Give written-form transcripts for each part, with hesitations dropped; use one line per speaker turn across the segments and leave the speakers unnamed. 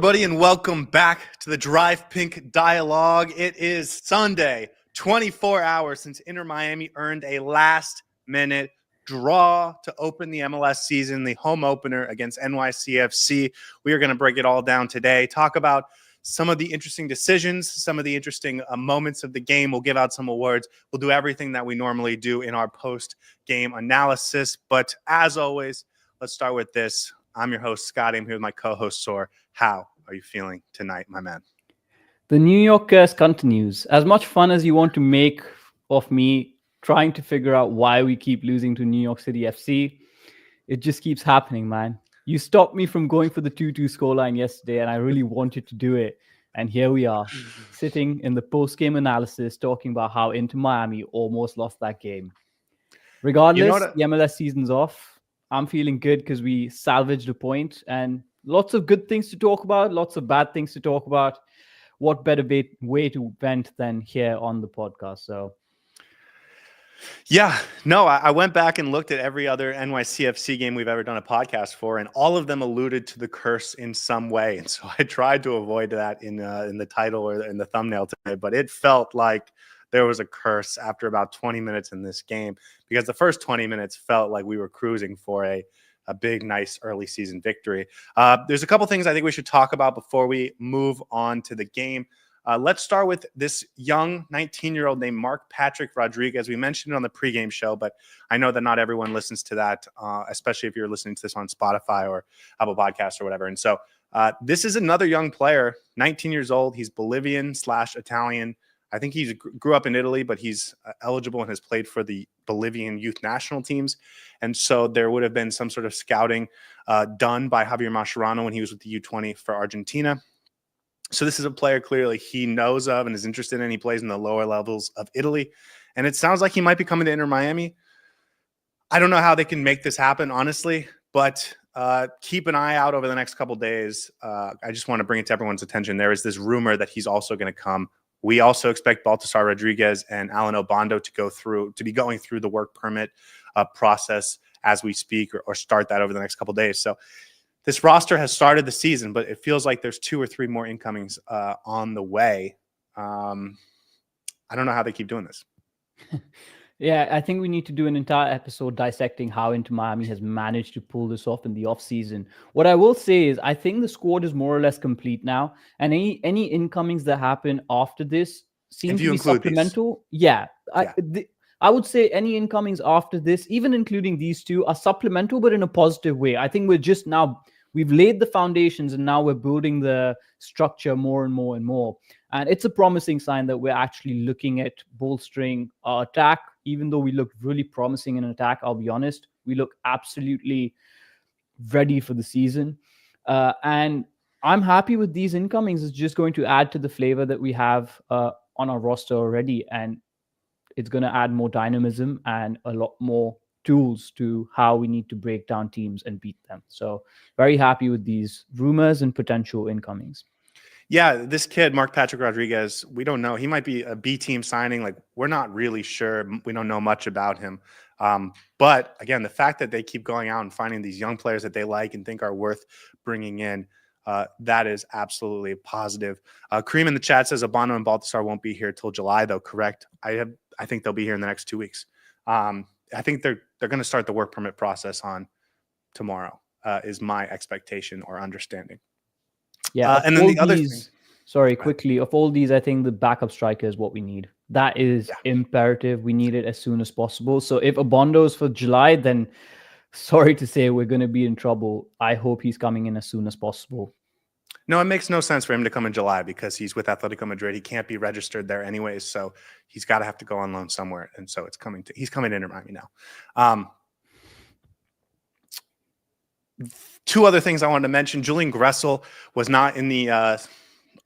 everybody, and welcome back to the Drive Pink Dialogue. It is Sunday, 24 hours since Inter Miami earned a last-minute draw to open the MLS season, the home opener against NYCFC. We are going to break it all down today, talk about some of the interesting decisions, some of the interesting moments of the game. We'll give out some awards. We'll do everything that we normally do in our post-game analysis. But as always, let's start with this. I'm your host, Scotty. I'm here with my co-host, Saur. How are you feeling tonight, my man?
The New York curse continues. As much fun as you want to make of me trying to figure out why we keep losing to New York City FC, it just keeps happening, man. You stopped me from going for the 2-2 scoreline yesterday, and I really wanted to do it. And here we are, sitting in the post-game analysis, talking about how Inter Miami almost lost that game. Regardless, the MLS season's off. I'm feeling good because we salvaged a point, and lots of good things to talk about, lots of bad things to talk about. What better way to vent than here on the podcast? So,
yeah, no, I went back and looked at every other NYCFC game we've ever done a podcast for, and all of them alluded to the curse in some way. And so I tried to avoid that in the title or in the thumbnail today, but it felt like there was a curse after about 20 minutes in this game, because the first 20 minutes felt like we were cruising for a big, nice early season victory. There's a couple things I think we should talk about before we move on to the game. Let's start with this young 19-year-old named Mark Patrick Rodriguez. We mentioned it on the pregame show, but I know that not everyone listens to that, especially if you're listening to this on Spotify or Apple Podcasts or whatever. And so this is another young player, 19 years old. He's Bolivian/Italian. I think he grew up in Italy, but he's eligible and has played for the Bolivian youth national teams. And so there would have been some sort of scouting done by Javier Mascherano when he was with the U20 for Argentina. So this is a player clearly he knows of and is interested in. He plays in the lower levels of Italy. And it sounds like he might be coming to Inter Miami. I don't know how they can make this happen, honestly, but keep an eye out over the next couple of days. I just want to bring it to everyone's attention. There is this rumor that he's also going to come. We also expect Baltasar Rodriguez and Alan Obando to be going through the work permit process as we speak, or start that over the next couple of days. So this roster has started the season, but it feels like there's 2 or 3 more incomings on the way. I don't know how they keep doing this.
Yeah, I think we need to do an entire episode dissecting how Inter Miami has managed to pull this off in the offseason. What I will say is I think the squad is more or less complete now, and any incomings that happen after this seem to be supplemental. Yeah. I would say any incomings after this, even including these 2, are supplemental, but in a positive way. I think we've laid the foundations, and now we're building the structure more and more and more. And it's a promising sign that we're actually looking at bolstering our attack. Even though we look really promising in attack, I'll be honest, we look absolutely ready for the season. And I'm happy with these incomings. It's just going to add to the flavor that we have on our roster already. And it's going to add more dynamism and a lot more tools to how we need to break down teams and beat them. So very happy with these rumors and potential incomings.
Yeah, this kid, Mark Patrick Rodriguez, we don't know. He might be a B team signing. Like, we're not really sure. We don't know much about him. But again, the fact that they keep going out and finding these young players that they like and think are worth bringing in, that is absolutely positive. Kareem in the chat says Obano and Baltasar won't be here till July, though. Correct. I think they'll be here in the next 2 weeks. I think they're going to start the work permit process on tomorrow, is my expectation or understanding.
Yeah,
and then the other thing.
Sorry, quickly. Of all these, I think the backup striker is what we need. That is imperative. We need it as soon as possible. So if Obando is for July, then sorry to say we're going to be in trouble. I hope he's coming in as soon as possible.
No, it makes no sense for him to come in July because he's with Atletico Madrid. He can't be registered there anyways, so he's got to have to go on loan somewhere. And so he's coming to Inter Miami now. 2 other things I wanted to mention. Julian Gressel was not in the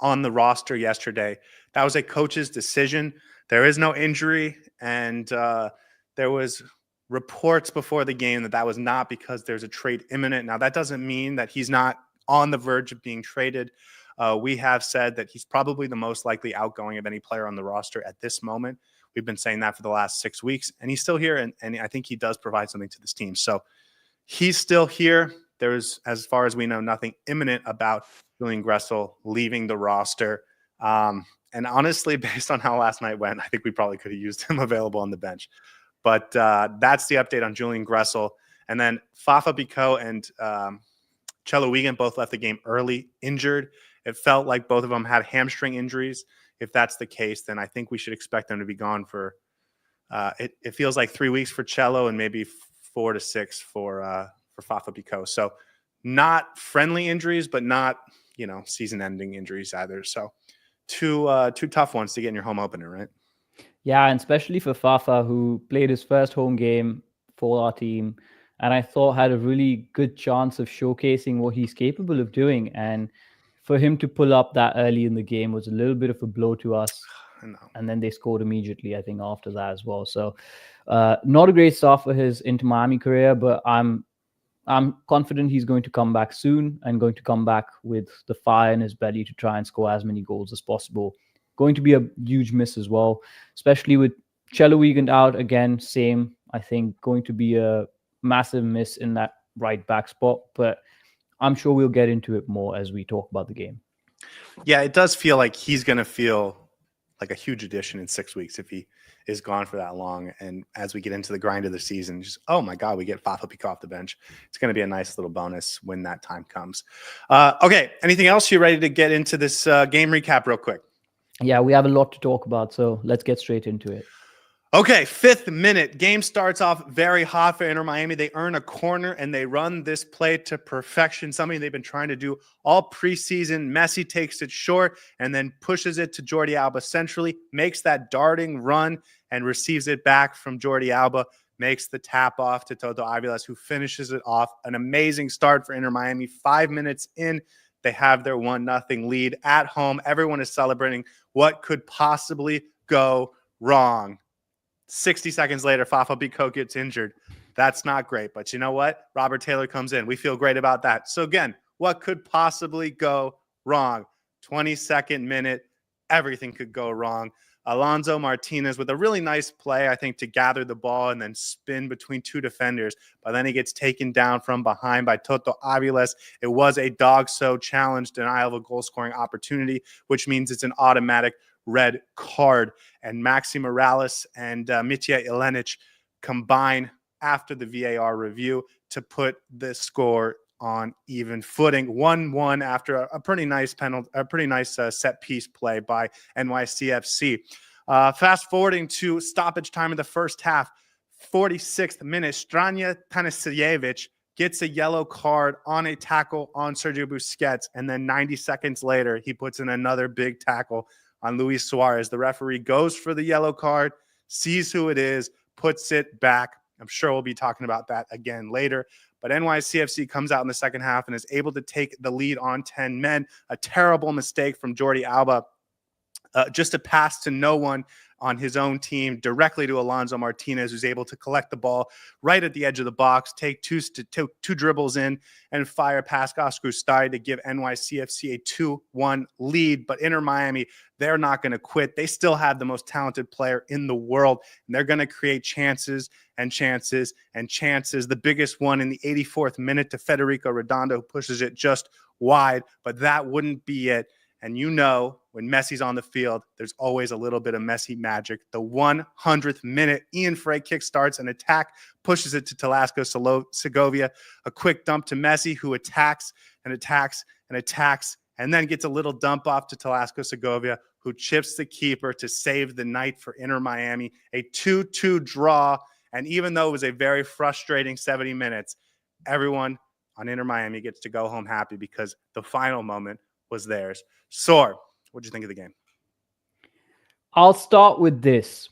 on the roster yesterday. That was a coach's decision. There is no injury, and there was reports before the game that was not because there's a trade imminent. Now, that doesn't mean that he's not on the verge of being traded. We have said that he's probably the most likely outgoing of any player on the roster at this moment. We've been saying that for the last 6 weeks, and he's still here, and I think he does provide something to this team. So he's still here. There's, as far as we know, nothing imminent about Julian Gressel leaving the roster. And honestly, based on how last night went, I think we probably could have used him available on the bench. But that's the update on Julian Gressel. And then Fafa Picault and Cello Wiegand both left the game early, injured. It felt like both of them had hamstring injuries. If that's the case, then I think we should expect them to be gone for it feels like 3 weeks for Cello and maybe 4 to 6 for Fafa Picault. So not friendly injuries, but not, season-ending injuries either. So two tough ones to get in your home opener, right?
Yeah, and especially for Fafa, who played his first home game for our team, and I thought had a really good chance of showcasing what he's capable of doing. And for him to pull up that early in the game was a little bit of a blow to us. And then they scored immediately, I think, after that as well. So not a great start for his Inter Miami career, but I'm confident he's going to come back soon and going to come back with the fire in his belly to try and score as many goals as possible. Going to be a huge miss as well, especially with Cello Wiegand out again. Same, I think, going to be a massive miss in that right back spot. But I'm sure we'll get into it more as we talk about the game.
Yeah, it does feel like he's going to feel like a huge addition in 6 weeks if he is gone for that long. And as we get into the grind of the season, just, oh my God, we get Fafa Picault off the bench. It's going to be a nice little bonus when that time comes. Okay, anything else? You ready to get into this game recap real quick?
Yeah, we have a lot to talk about, so let's get straight into it.
Okay, 5th minute. Game starts off very hot for Inter Miami. They earn a corner and they run this play to perfection, something they've been trying to do all preseason. Messi takes it short and then pushes it to Jordi Alba centrally, makes that darting run and receives it back from Jordi Alba, makes the tap off to Tomás Avilés, who finishes it off. An amazing start for Inter Miami. 5 minutes in, they have their 1-0 lead at home. Everyone is celebrating. What could possibly go wrong? 60 seconds later, Fafa Picault gets injured. That's not great. But you know what? Robert Taylor comes in. We feel great about that. So again, what could possibly go wrong? 22nd minute, everything could go wrong. Alonso Martinez with a really nice play, I think, to gather the ball and then spin between two defenders. But then he gets taken down from behind by Tomás Avilés. It was a dog-so challenge, denial of a goal-scoring opportunity, which means it's an automatic red card. And Maxi Morales and Mitya Ilenic combine after the VAR review to put the score on even footing. 1-1 after a pretty nice penalty, a pretty nice set piece play by NYCFC. Fast forwarding to stoppage time in the first half, 46th minute, Stranja Tanasijevic gets a yellow card on a tackle on Sergio Busquets, and then 90 seconds later, he puts in another big tackle on Luis Suarez. The referee goes for the yellow card, sees who it is, puts it back. I'm sure we'll be talking about that again later. But NYCFC comes out in the second half and is able to take the lead on 10 men. A terrible mistake from Jordi Alba. Just a pass to no one on his own team, directly to Alonso Martinez, who's able to collect the ball right at the edge of the box, take two dribbles in, and fire past Oscar Ustari to give NYCFC a 2-1 lead. But Inter Miami, they're not going to quit. They still have the most talented player in the world, and they're going to create chances and chances and chances. The biggest one in the 84th minute to Federico Redondo, who pushes it just wide, but that wouldn't be it. And you know, when Messi's on the field, there's always a little bit of Messi magic. The 100th minute, Ian Fray kickstarts an attack, pushes it to Telasco Segovia. A quick dump to Messi, who attacks and attacks and attacks, and then gets a little dump off to Telasco Segovia, who chips the keeper to save the night for Inter Miami. A 2-2 draw. And even though it was a very frustrating 70 minutes, everyone on Inter Miami gets to go home happy because the final moment was theirs. Saur, what did you think of the game?
I'll start with this.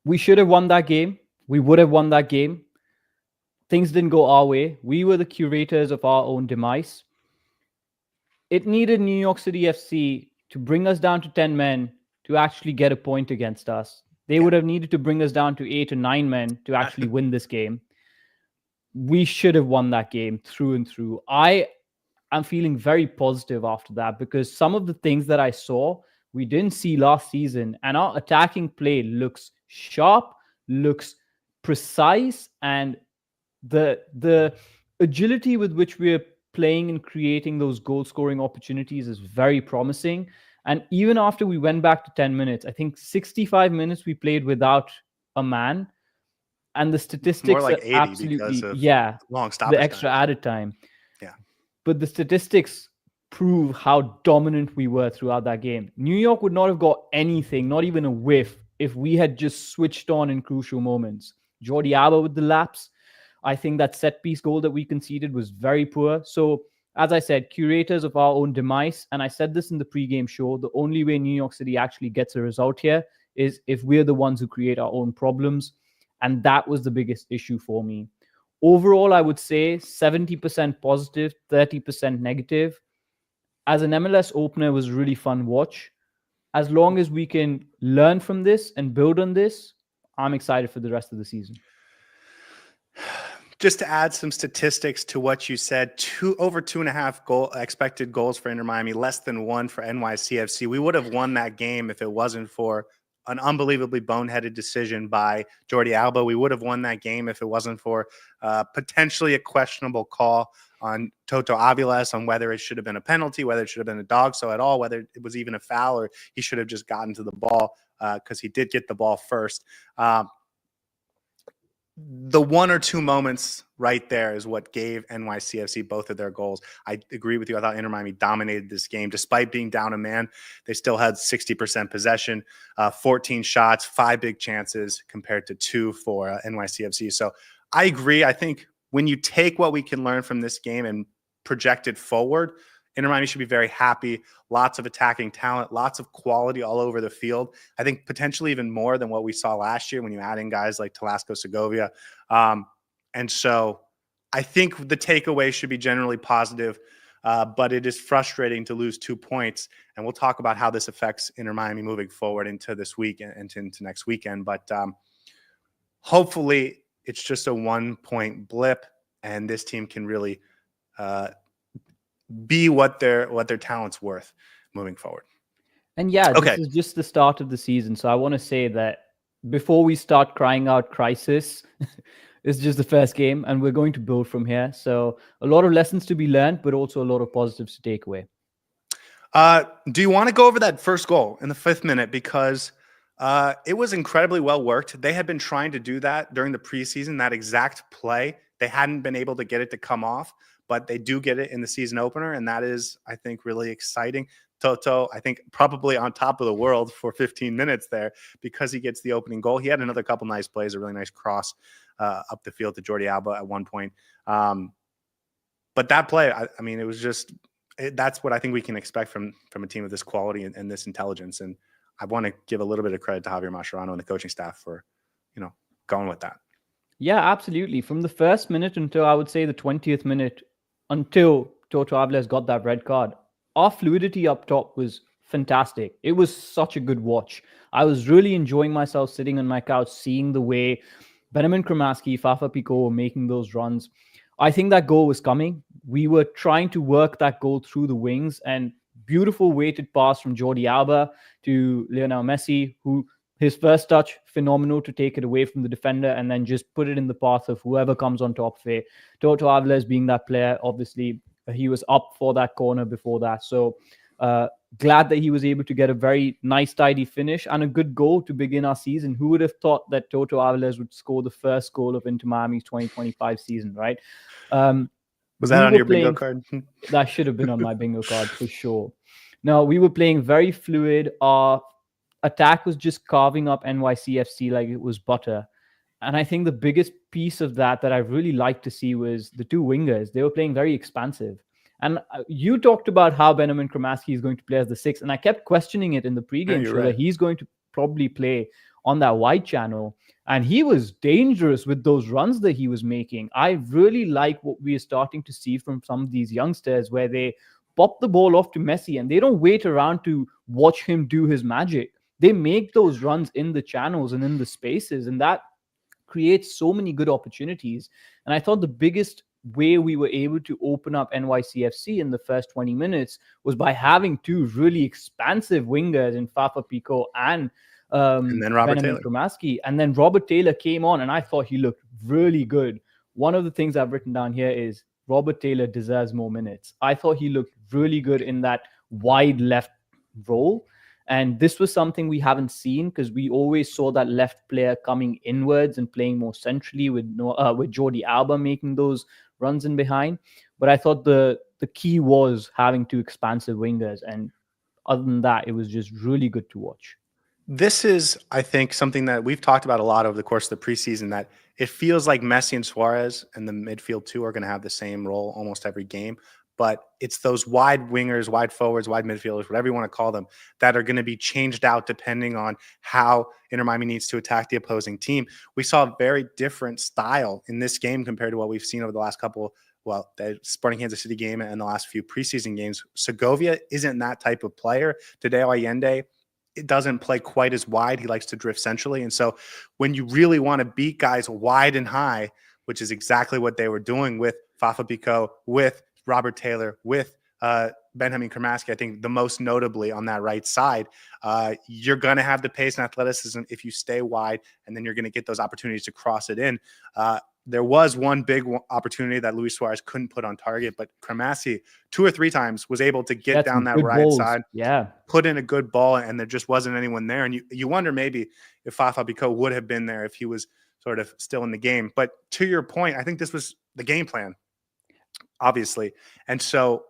We should have won that game. We would have won that game. Things didn't go our way. We were the curators of our own demise. It needed New York City FC to bring us down to 10 men to actually get a point against us. They would have needed to bring us down to 8 or 9 men to actually win this game. We should have won that game through and through. I'm feeling very positive after that because some of the things that I saw, we didn't see last season. And our attacking play looks sharp, looks precise, and the agility with which we're playing and creating those goal-scoring opportunities is very promising. And even after we went back to 10 minutes, I think 65 minutes we played without a man. And the statistics
more like
are
80
absolutely,
because of
yeah,
long
the
stoppage
extra
time.
added time.
Yeah.
But the statistics prove how dominant we were throughout that game. New York would not have got anything, not even a whiff, if we had just switched on in crucial moments. Jordi Alba with the lapse. I think that set piece goal that we conceded was very poor. So, as I said, curators of our own demise. And I said this in the pregame show, the only way New York City actually gets a result here is if we're the ones who create our own problems. And that was the biggest issue for me. Overall, I would say 70% positive, 30% negative. As an MLS opener, it was a really fun watch. As long as we can learn from this and build on this, I'm excited for the rest of the season.
Just to add some statistics to what you said, over 2.5 expected goals for Inter Miami, less than 1 for NYCFC. We would have won that game if it wasn't for an unbelievably boneheaded decision by Jordi Alba. We would have won that game if it wasn't for potentially a questionable call on Tomás Avilés on whether it should have been a penalty, whether it should have been a dog so at all, whether it was even a foul or he should have just gotten to the ball because he did get the ball first. The 1 or 2 moments right there is what gave NYCFC both of their goals. I agree with you. I thought Inter Miami dominated this game. Despite being down a man, they still had 60% possession, 14 shots, 5 big chances compared to 2 for NYCFC. So I agree. I think when you take what we can learn from this game and project it forward, Inter Miami should be very happy. Lots of attacking talent, lots of quality all over the field. I think potentially even more than what we saw last year when you add in guys like Telasco Segovia. And so I think the takeaway should be generally positive, but it is frustrating to lose 2 points. And we'll talk about how this affects Inter Miami moving forward into this week and into next weekend. But hopefully it's just a 1-point blip and this team can really be what their talent's worth moving forward.
And yeah, this is just the start of the season. So I want to say that before we start crying out crisis, it's just the first game and we're going to build from here. So a lot of lessons to be learned, but also a lot of positives to take away.
Do you want to go over that first goal in the 5th minute? Because it was incredibly well worked. They had been trying to do that during the preseason, that exact play. They hadn't been able to get it to come off, but they do get it in the season opener. And that is, I think, really exciting. Toto, I think, probably on top of the world for 15 minutes there because he gets the opening goal. He had another couple nice plays, a really nice cross up the field to Jordi Alba at one point. But that play, I mean, it was just that's what I think we can expect from a team of this quality and this intelligence. And I want to give a little bit of credit to Javier Mascherano and the coaching staff for, going with that.
Yeah, absolutely. From the first minute until I would say the 20th minute, until Tomás Avilés got that red card, our fluidity up top was fantastic. It was such a good watch. I was really enjoying myself sitting on my couch, seeing the way Benjamin Cremaschi, Fafa Picault were making those runs. I think that goal was coming. We were trying to work that goal through the wings, and beautiful weighted pass from Jordi Alba to Lionel Messi, who his first touch, phenomenal to take it away from the defender and then just put it in the path of whoever comes on top of it. Tomás Avilés being that player, obviously, he was up for that corner before that. So glad that he was able to get a very nice, tidy finish and a good goal to begin our season. Who would have thought that Tomás Avilés would score the first goal of Inter Miami's 2025 season, right?
Was that on your bingo card?
That should have been on my bingo card for sure. No, we were playing very fluid. Our attack was just carving up NYCFC like it was butter. And I think the biggest piece of that I really liked to see was the 2 wingers. They were playing very expansive. And you talked about how Benjamin Cremaschi is going to play as the 6th. And I kept questioning it in the pregame show that he's going to probably play on that wide channel. And he was dangerous with those runs that he was making. I really like what we are starting to see from some of these youngsters where they pop the ball off to Messi and they don't wait around to watch him do his magic. They make those runs in the channels and in the spaces. And that creates so many good opportunities. And I thought the biggest way we were able to open up NYCFC in the first 20 minutes was by having 2 really expansive wingers in Fafa Picault and then Robert Taylor. Cremaschi. And then Robert Taylor came on and I thought he looked really good. One of the things I've written down here is Robert Taylor deserves more minutes. I thought he looked really good in that wide left role. And this was something we haven't seen because we always saw that left player coming inwards and playing more centrally with Jordi Alba making those runs in behind. But I thought the key was having two expansive wingers. And other than that, it was just really good to watch.
This is, I think, something that we've talked about a lot over the course of the preseason, that it feels like Messi and Suarez and the midfield too are going to have the same role almost every game. But it's those wide wingers, wide forwards, wide midfielders, whatever you want to call them, that are going to be changed out depending on how Inter Miami needs to attack the opposing team. We saw a very different style in this game compared to what we've seen over the last couple, well, the Sporting Kansas City game and the last few preseason games. Segovia isn't that type of player. Tadeo Allende, it doesn't play quite as wide. He likes to drift centrally. And so when you really want to beat guys wide and high, which is exactly what they were doing with Fafa Picault, with Robert Taylor, with Benjamin Kramaski, I think the most notably on that right side, you're going to have the pace and athleticism if you stay wide, and then you're going to get those opportunities to cross it in. There was one big opportunity that Luis Suarez couldn't put on target, but Kramaski 2 or 3 times was able to get down that right side, put in a good ball, and there just wasn't anyone there. And you wonder maybe if Fafa Picault would have been there if he was sort of still in the game. But to your point, I think this was the game plan, obviously. And so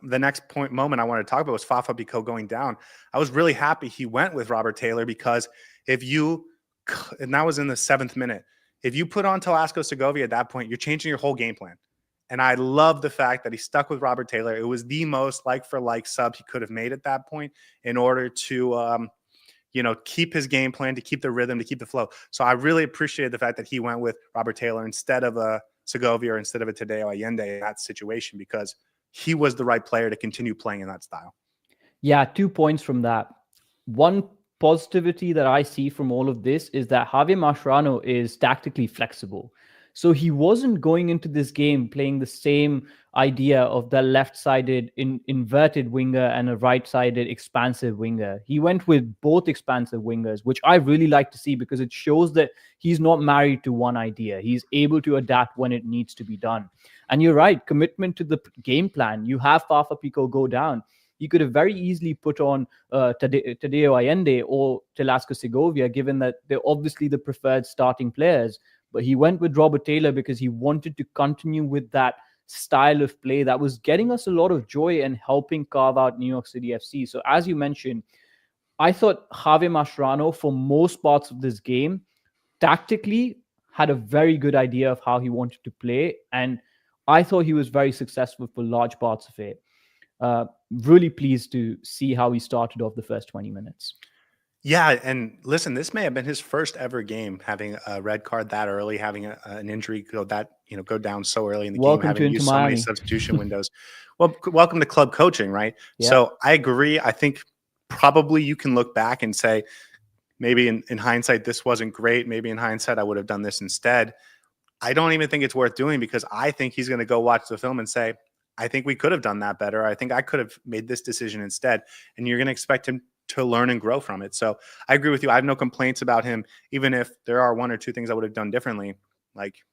the next moment I wanted to talk about was Fafa Picault going down. I was really happy he went with Robert Taylor, because and that was in the 7th minute, if you put on Telasco Segovia at that point, you're changing your whole game plan. And I love the fact that he stuck with Robert Taylor. It was the most like-for-like sub he could have made at that point in order to, keep his game plan, to keep the rhythm, to keep the flow. So I really appreciated the fact that he went with Robert Taylor instead of a Segovia or instead of a Tadeo Allende in that situation, because he was the right player to continue playing in that style.
Yeah, 2 points from that. One positivity that I see from all of this is that Javier Mascherano is tactically flexible. So he wasn't going into this game playing the same idea of the left-sided inverted winger and a right-sided expansive winger. He went with both expansive wingers, which I really like to see, because it shows that he's not married to one idea. He's able to adapt when it needs to be done. And you're right, commitment to the game plan. You have Fafa Picault go down. He could have very easily put on Tadeo Allende or Telasco Segovia, given that they're obviously the preferred starting players. But he went with Robert Taylor because he wanted to continue with that style of play that was getting us a lot of joy and helping carve out New York City FC. So as you mentioned, I thought Javier Mascherano, for most parts of this game, tactically had a very good idea of how he wanted to play. And I thought he was very successful for large parts of it. Really pleased to see how he started off the first 20 minutes.
Yeah, and listen, this may have been his first ever game having a red card that early, having an injury go down so early in the game, having used so many substitution windows. Well, welcome to club coaching, right? Yeah. So I agree. I think probably you can look back and say, maybe in hindsight, this wasn't great. Maybe in hindsight, I would have done this instead. I don't even think it's worth doing, because I think he's going to go watch the film and say, I think we could have done that better. I think I could have made this decision instead. And you're going to expect him to learn and grow from it. So I agree with you. I have no complaints about him, even if there are 1 or 2 things I would have done differently. Like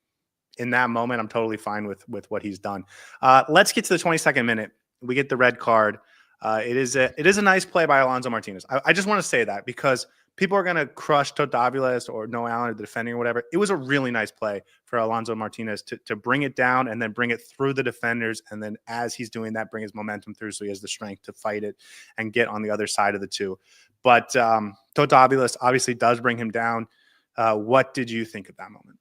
in that moment, I'm totally fine with what he's done. Let's get to the 22nd minute. We get the red card. It is a nice play by Alonso Martinez. I just want to say that, because people are going to crush Tomás Avilés or Noah Allen or the defending or whatever. It was a really nice play for Alonso Martinez to bring it down and then bring it through the defenders. And then as he's doing that, bring his momentum through, so he has the strength to fight it and get on the other side of the two. But Tomás Avilés obviously does bring him down. What did you think of that moment?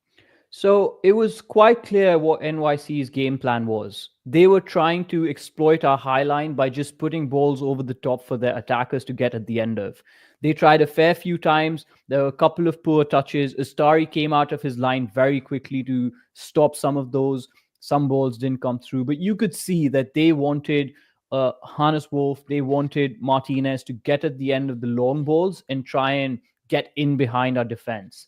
So it was quite clear what NYC's game plan was. They were trying to exploit our high line by just putting balls over the top for their attackers to get at the end of. They tried a fair few times. There were a couple of poor touches. Astari came out of his line very quickly to stop some of those. Some balls didn't come through. But you could see that they wanted Hannes Wolf, they wanted Martinez to get at the end of the long balls and try and get in behind our defense.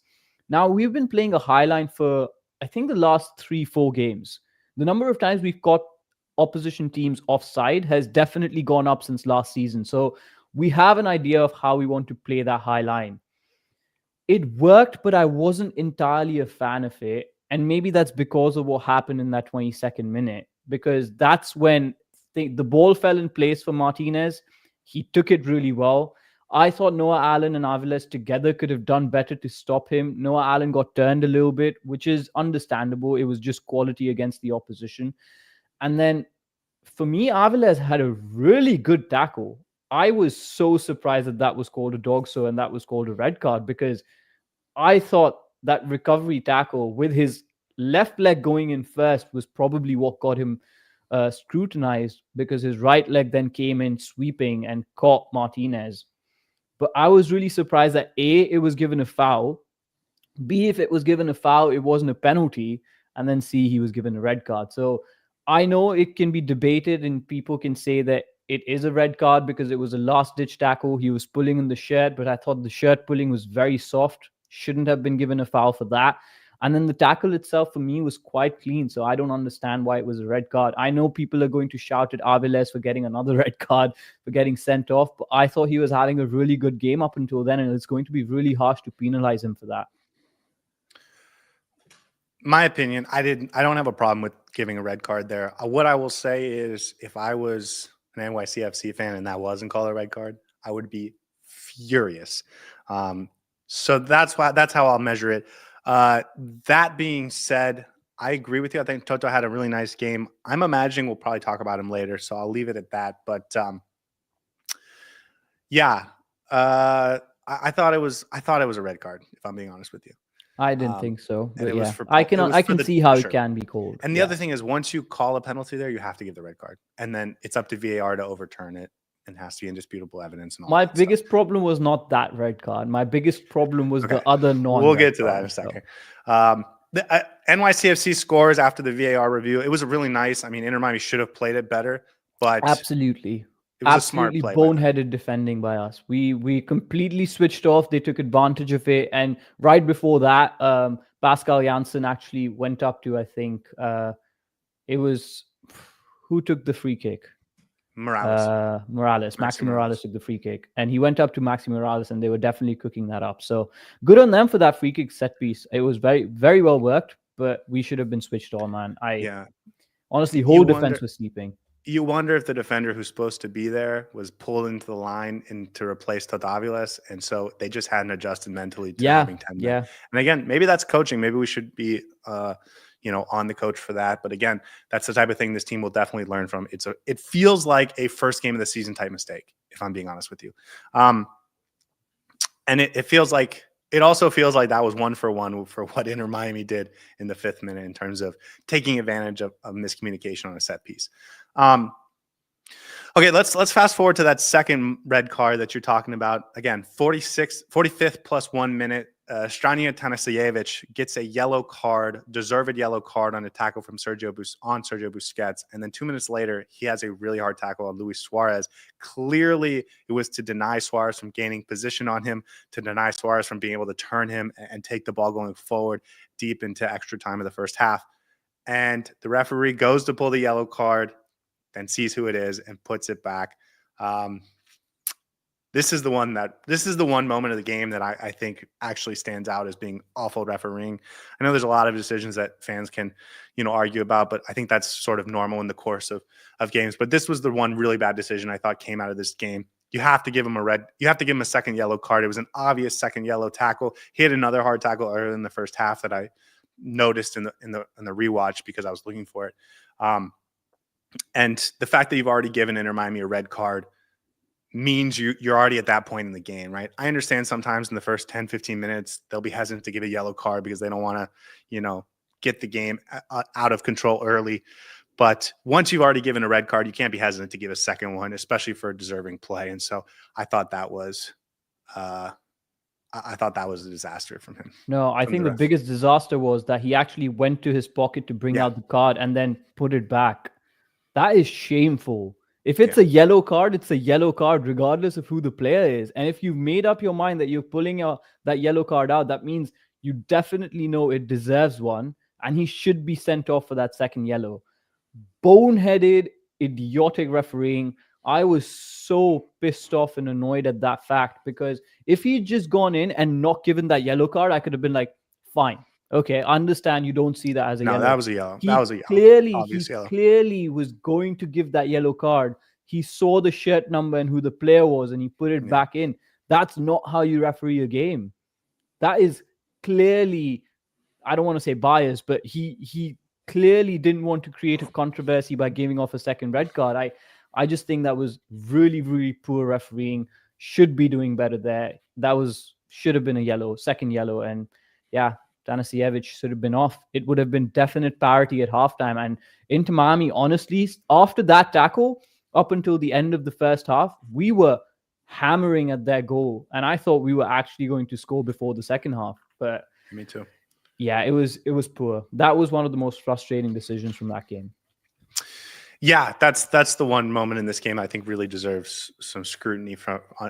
Now, we've been playing a high line for, I think, the last 3-4 games. The number of times we've caught opposition teams offside has definitely gone up since last season. So we have an idea of how we want to play that high line. It worked, but I wasn't entirely a fan of it. And maybe that's because of what happened in that 22nd minute, because that's when the ball fell in place for Martinez. He took it really well. I thought Noah Allen and Avilés together could have done better to stop him. Noah Allen got turned a little bit, which is understandable. It was just quality against the opposition. And then for me, Avilés had a really good tackle. I was so surprised that that was called a dog so and that was called a red card, because I thought that recovery tackle with his left leg going in first was probably what got him scrutinized, because his right leg then came in sweeping and caught Martinez. But I was really surprised that A, it was given a foul. B, if it was given a foul, it wasn't a penalty. And then C, he was given a red card. So I know it can be debated and people can say that it is a red card because it was a last ditch tackle. He was pulling in the shirt, but I thought the shirt pulling was very soft. Shouldn't have been given a foul for that. And then the tackle itself for me was quite clean. So I don't understand why it was a red card. I know people are going to shout at Avilés for getting another red card, for getting sent off. But I thought he was having a really good game up until then. And it's going to be really harsh to penalize him for that.
My opinion, I don't have a problem with giving a red card there. What I will say is, if I was an NYCFC fan and that wasn't called a red card, I would be furious. So that's how I'll measure it. That being said, I agree with you. I think Toto had a really nice game. I'm imagining we'll probably talk about him later, so I'll leave it at that. But I thought it was a red card, if I'm being honest with you.
I didn't think so. But
yeah,
I can see how it can be called.
And the other thing is, once you call a penalty there, you have to give the red card, and then it's up to VAR to overturn it, and has to be indisputable evidence. And all
my biggest problem was not that red card. My biggest problem was the other non.
We'll get to that in a second. The NYCFC scores after the VAR review. It was really nice. I mean, Inter Miami should have played it better, but
absolutely.
It was absolutely a smart
play boneheaded defending by us. We completely switched off. They took advantage of it, and right before that, Pascal Janssen actually went up to, I think it was, who took the free kick?
Morales.
Maxi Morales took the free kick, and he went up to Maxi Morales, and they were definitely cooking that up. So good on them for that free kick set piece. It was very, very well worked, but we should have been switched on, man. Honestly, whole defense was sleeping.
You wonder if the defender who's supposed to be there was pulled into the line to replace Tomás Avilés, and so they just hadn't adjusted mentally to having 10 men.
Yeah.
And again, maybe that's coaching. Maybe we should be, on the coach for that. But again, that's the type of thing this team will definitely learn from. It feels like a first game of the season type mistake, if I'm being honest with you. And it also feels like that was 1-for-1 for what Inter Miami did in the 5th minute in terms of taking advantage of miscommunication on a set piece. Okay, let's fast forward to that second red card that you're talking about. Again, 45th plus 1 minute. Strania Tanasiewicz gets a yellow card, deserved yellow card on a tackle from Sergio Busquets. And then 2 minutes later, he has a really hard tackle on Luis Suarez. Clearly, it was to deny Suarez from gaining position on him, to deny Suarez from being able to turn him and take the ball going forward deep into extra time of the first half. And the referee goes to pull the yellow card, then sees who it is and puts it back. This is the one moment of the game that I think actually stands out as being awful refereeing. I know there's a lot of decisions that fans can, argue about, but I think that's sort of normal in the course of games. But this was the one really bad decision I thought came out of this game. You have to give him a second yellow card. It was an obvious second yellow tackle. He had another hard tackle earlier in the first half that I noticed in the rewatch because I was looking for it. And the fact that you've already given Inter Miami a red card means you're already at that point in the game, right? I understand sometimes in the first 10, 15 minutes, they'll be hesitant to give a yellow card because they don't want to, get the game out of control early. But once you've already given a red card, you can't be hesitant to give a second one, especially for a deserving play. And so I thought that was a disaster from him.
No, I think the biggest disaster was that he actually went to his pocket to bring out the card and then put it back. That is shameful. If it's a yellow card, it's a yellow card, regardless of who the player is. And if you've made up your mind that you're pulling that yellow card out, that means you definitely know it deserves one, and he should be sent off for that second yellow. Boneheaded, idiotic refereeing. I was so pissed off and annoyed at that fact, because if he'd just gone in and not given that yellow card, I could have been like, fine. Okay, I understand you don't see that as a
No,
yellow.
that was a yellow. That
He
was a yellow.
clearly,
Obvious
he
yellow.
clearly was going to give that yellow card. He saw the shirt number and who the player was, and he put it back in. That's not how you referee a game. That is clearly, I don't want to say biased, but he clearly didn't want to create a controversy by giving off a second red card. I just think that was really, really poor refereeing. Should be doing better there. That should have been a yellow, second yellow. And yeah, Tanasiewicz should have been off. It would have been definite parity at halftime. And Inter Miami, honestly, after that tackle, up until the end of the first half, we were hammering at their goal. And I thought we were actually going to score before the second half. But
me too.
Yeah, it was poor. That was one of the most frustrating decisions from that game.
Yeah, that's the one moment in this game I think really deserves some scrutiny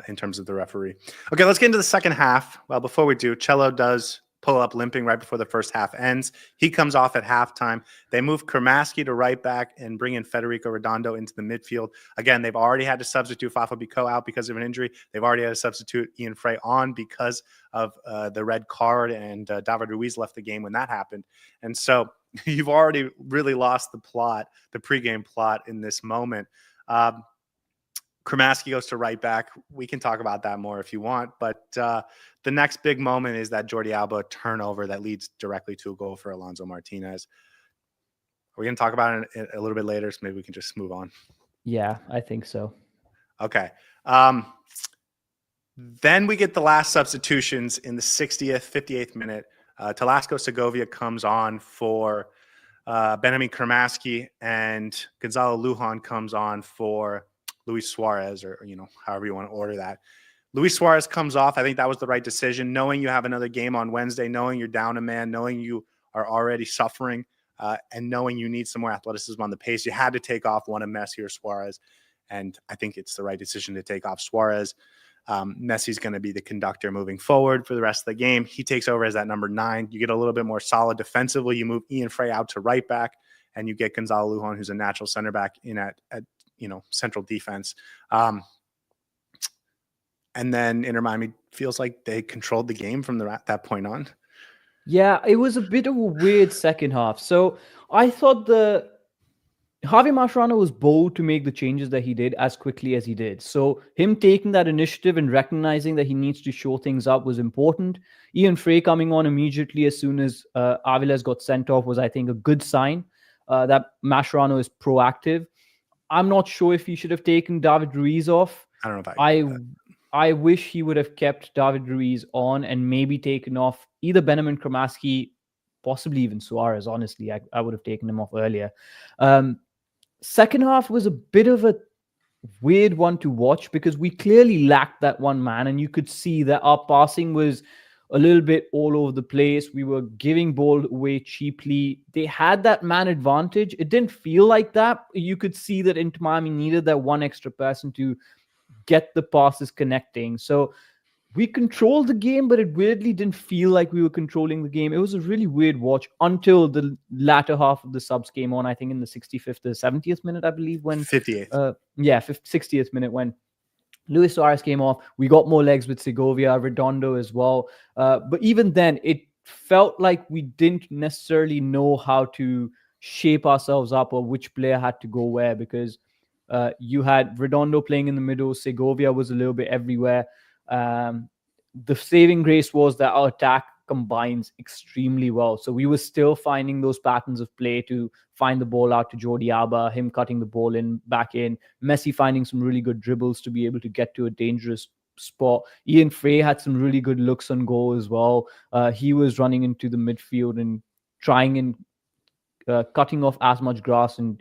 in terms of the referee. Okay, let's get into the second half. Well, before we do, Cello does pull up limping right before the first half ends. He comes off at halftime. They move Kramaski to right back and bring in Federico Redondo into the midfield. Again, they've already had to substitute Fafa Biko out because of an injury. They've already had to substitute Ian Fray on because of the red card, and David Ruiz left the game when that happened. And so you've already really lost the plot, the pregame plot in this moment. Kramaski goes to right back. We can talk about that more if you want, but the next big moment is that Jordi Alba turnover that leads directly to a goal for Alonso Martinez. We're going to talk about it a little bit later, so maybe we can just move on.
Yeah, I think so.
Okay. Then we get the last substitutions in the 60th, 58th minute. Telasco Segovia comes on for Benjamin Kramaski, and Gonzalo Lujan comes on for Luis Suarez, or however you want to order that. Luis Suarez comes off. I think that was the right decision, knowing you have another game on Wednesday, knowing you're down a man, knowing you are already suffering, and knowing you need some more athleticism on the pace. You had to take off one of Messi or Suarez, and I think it's the right decision to take off Suarez. Messi's going to be the conductor moving forward for the rest of the game. He takes over as that number 9. You get a little bit more solid defensively. You move Ian Fray out to right back, and you get Gonzalo Lujan, who's a natural center back, in at central defense. And then Inter Miami feels like they controlled the game from that point on.
Yeah, it was a bit of a weird second half. So I thought Javier Mascherano was bold to make the changes that he did as quickly as he did. So him taking that initiative and recognizing that he needs to show things up was important. Ian Fray coming on immediately as soon as Avilés got sent off was, I think, a good sign that Mascherano is proactive. I'm not sure if he should have taken David Ruiz off.
I don't know if
I wish he would have kept David Ruiz on and maybe taken off either Benjamin Kramaski, possibly even Suarez. Honestly, I would have taken him off earlier. Second half was a bit of a weird one to watch because we clearly lacked that one man, and you could see that our passing was a little bit all over the place. We were giving ball away cheaply. They had that man advantage. It didn't feel like that. You could see that Inter Miami needed that one extra person to get the passes connecting. So we controlled the game, but it weirdly didn't feel like we were controlling the game. It was a really weird watch until the latter half of the subs came on, I think in the 65th or 70th minute, I believe, when
58th.
60th minute when Luis Suarez came off. We got more legs with Segovia, Redondo as well. But even then, it felt like we didn't necessarily know how to shape ourselves up or which player had to go where, because you had Redondo playing in the middle. Segovia was a little bit everywhere. The saving grace was that our attack combines extremely well. So we were still finding those patterns of play to find the ball out to Jordi Alba, him cutting the ball back in, Messi finding some really good dribbles to be able to get to a dangerous spot. Ian Fray had some really good looks on goal as well. He was running into the midfield and trying and cutting off as much grass and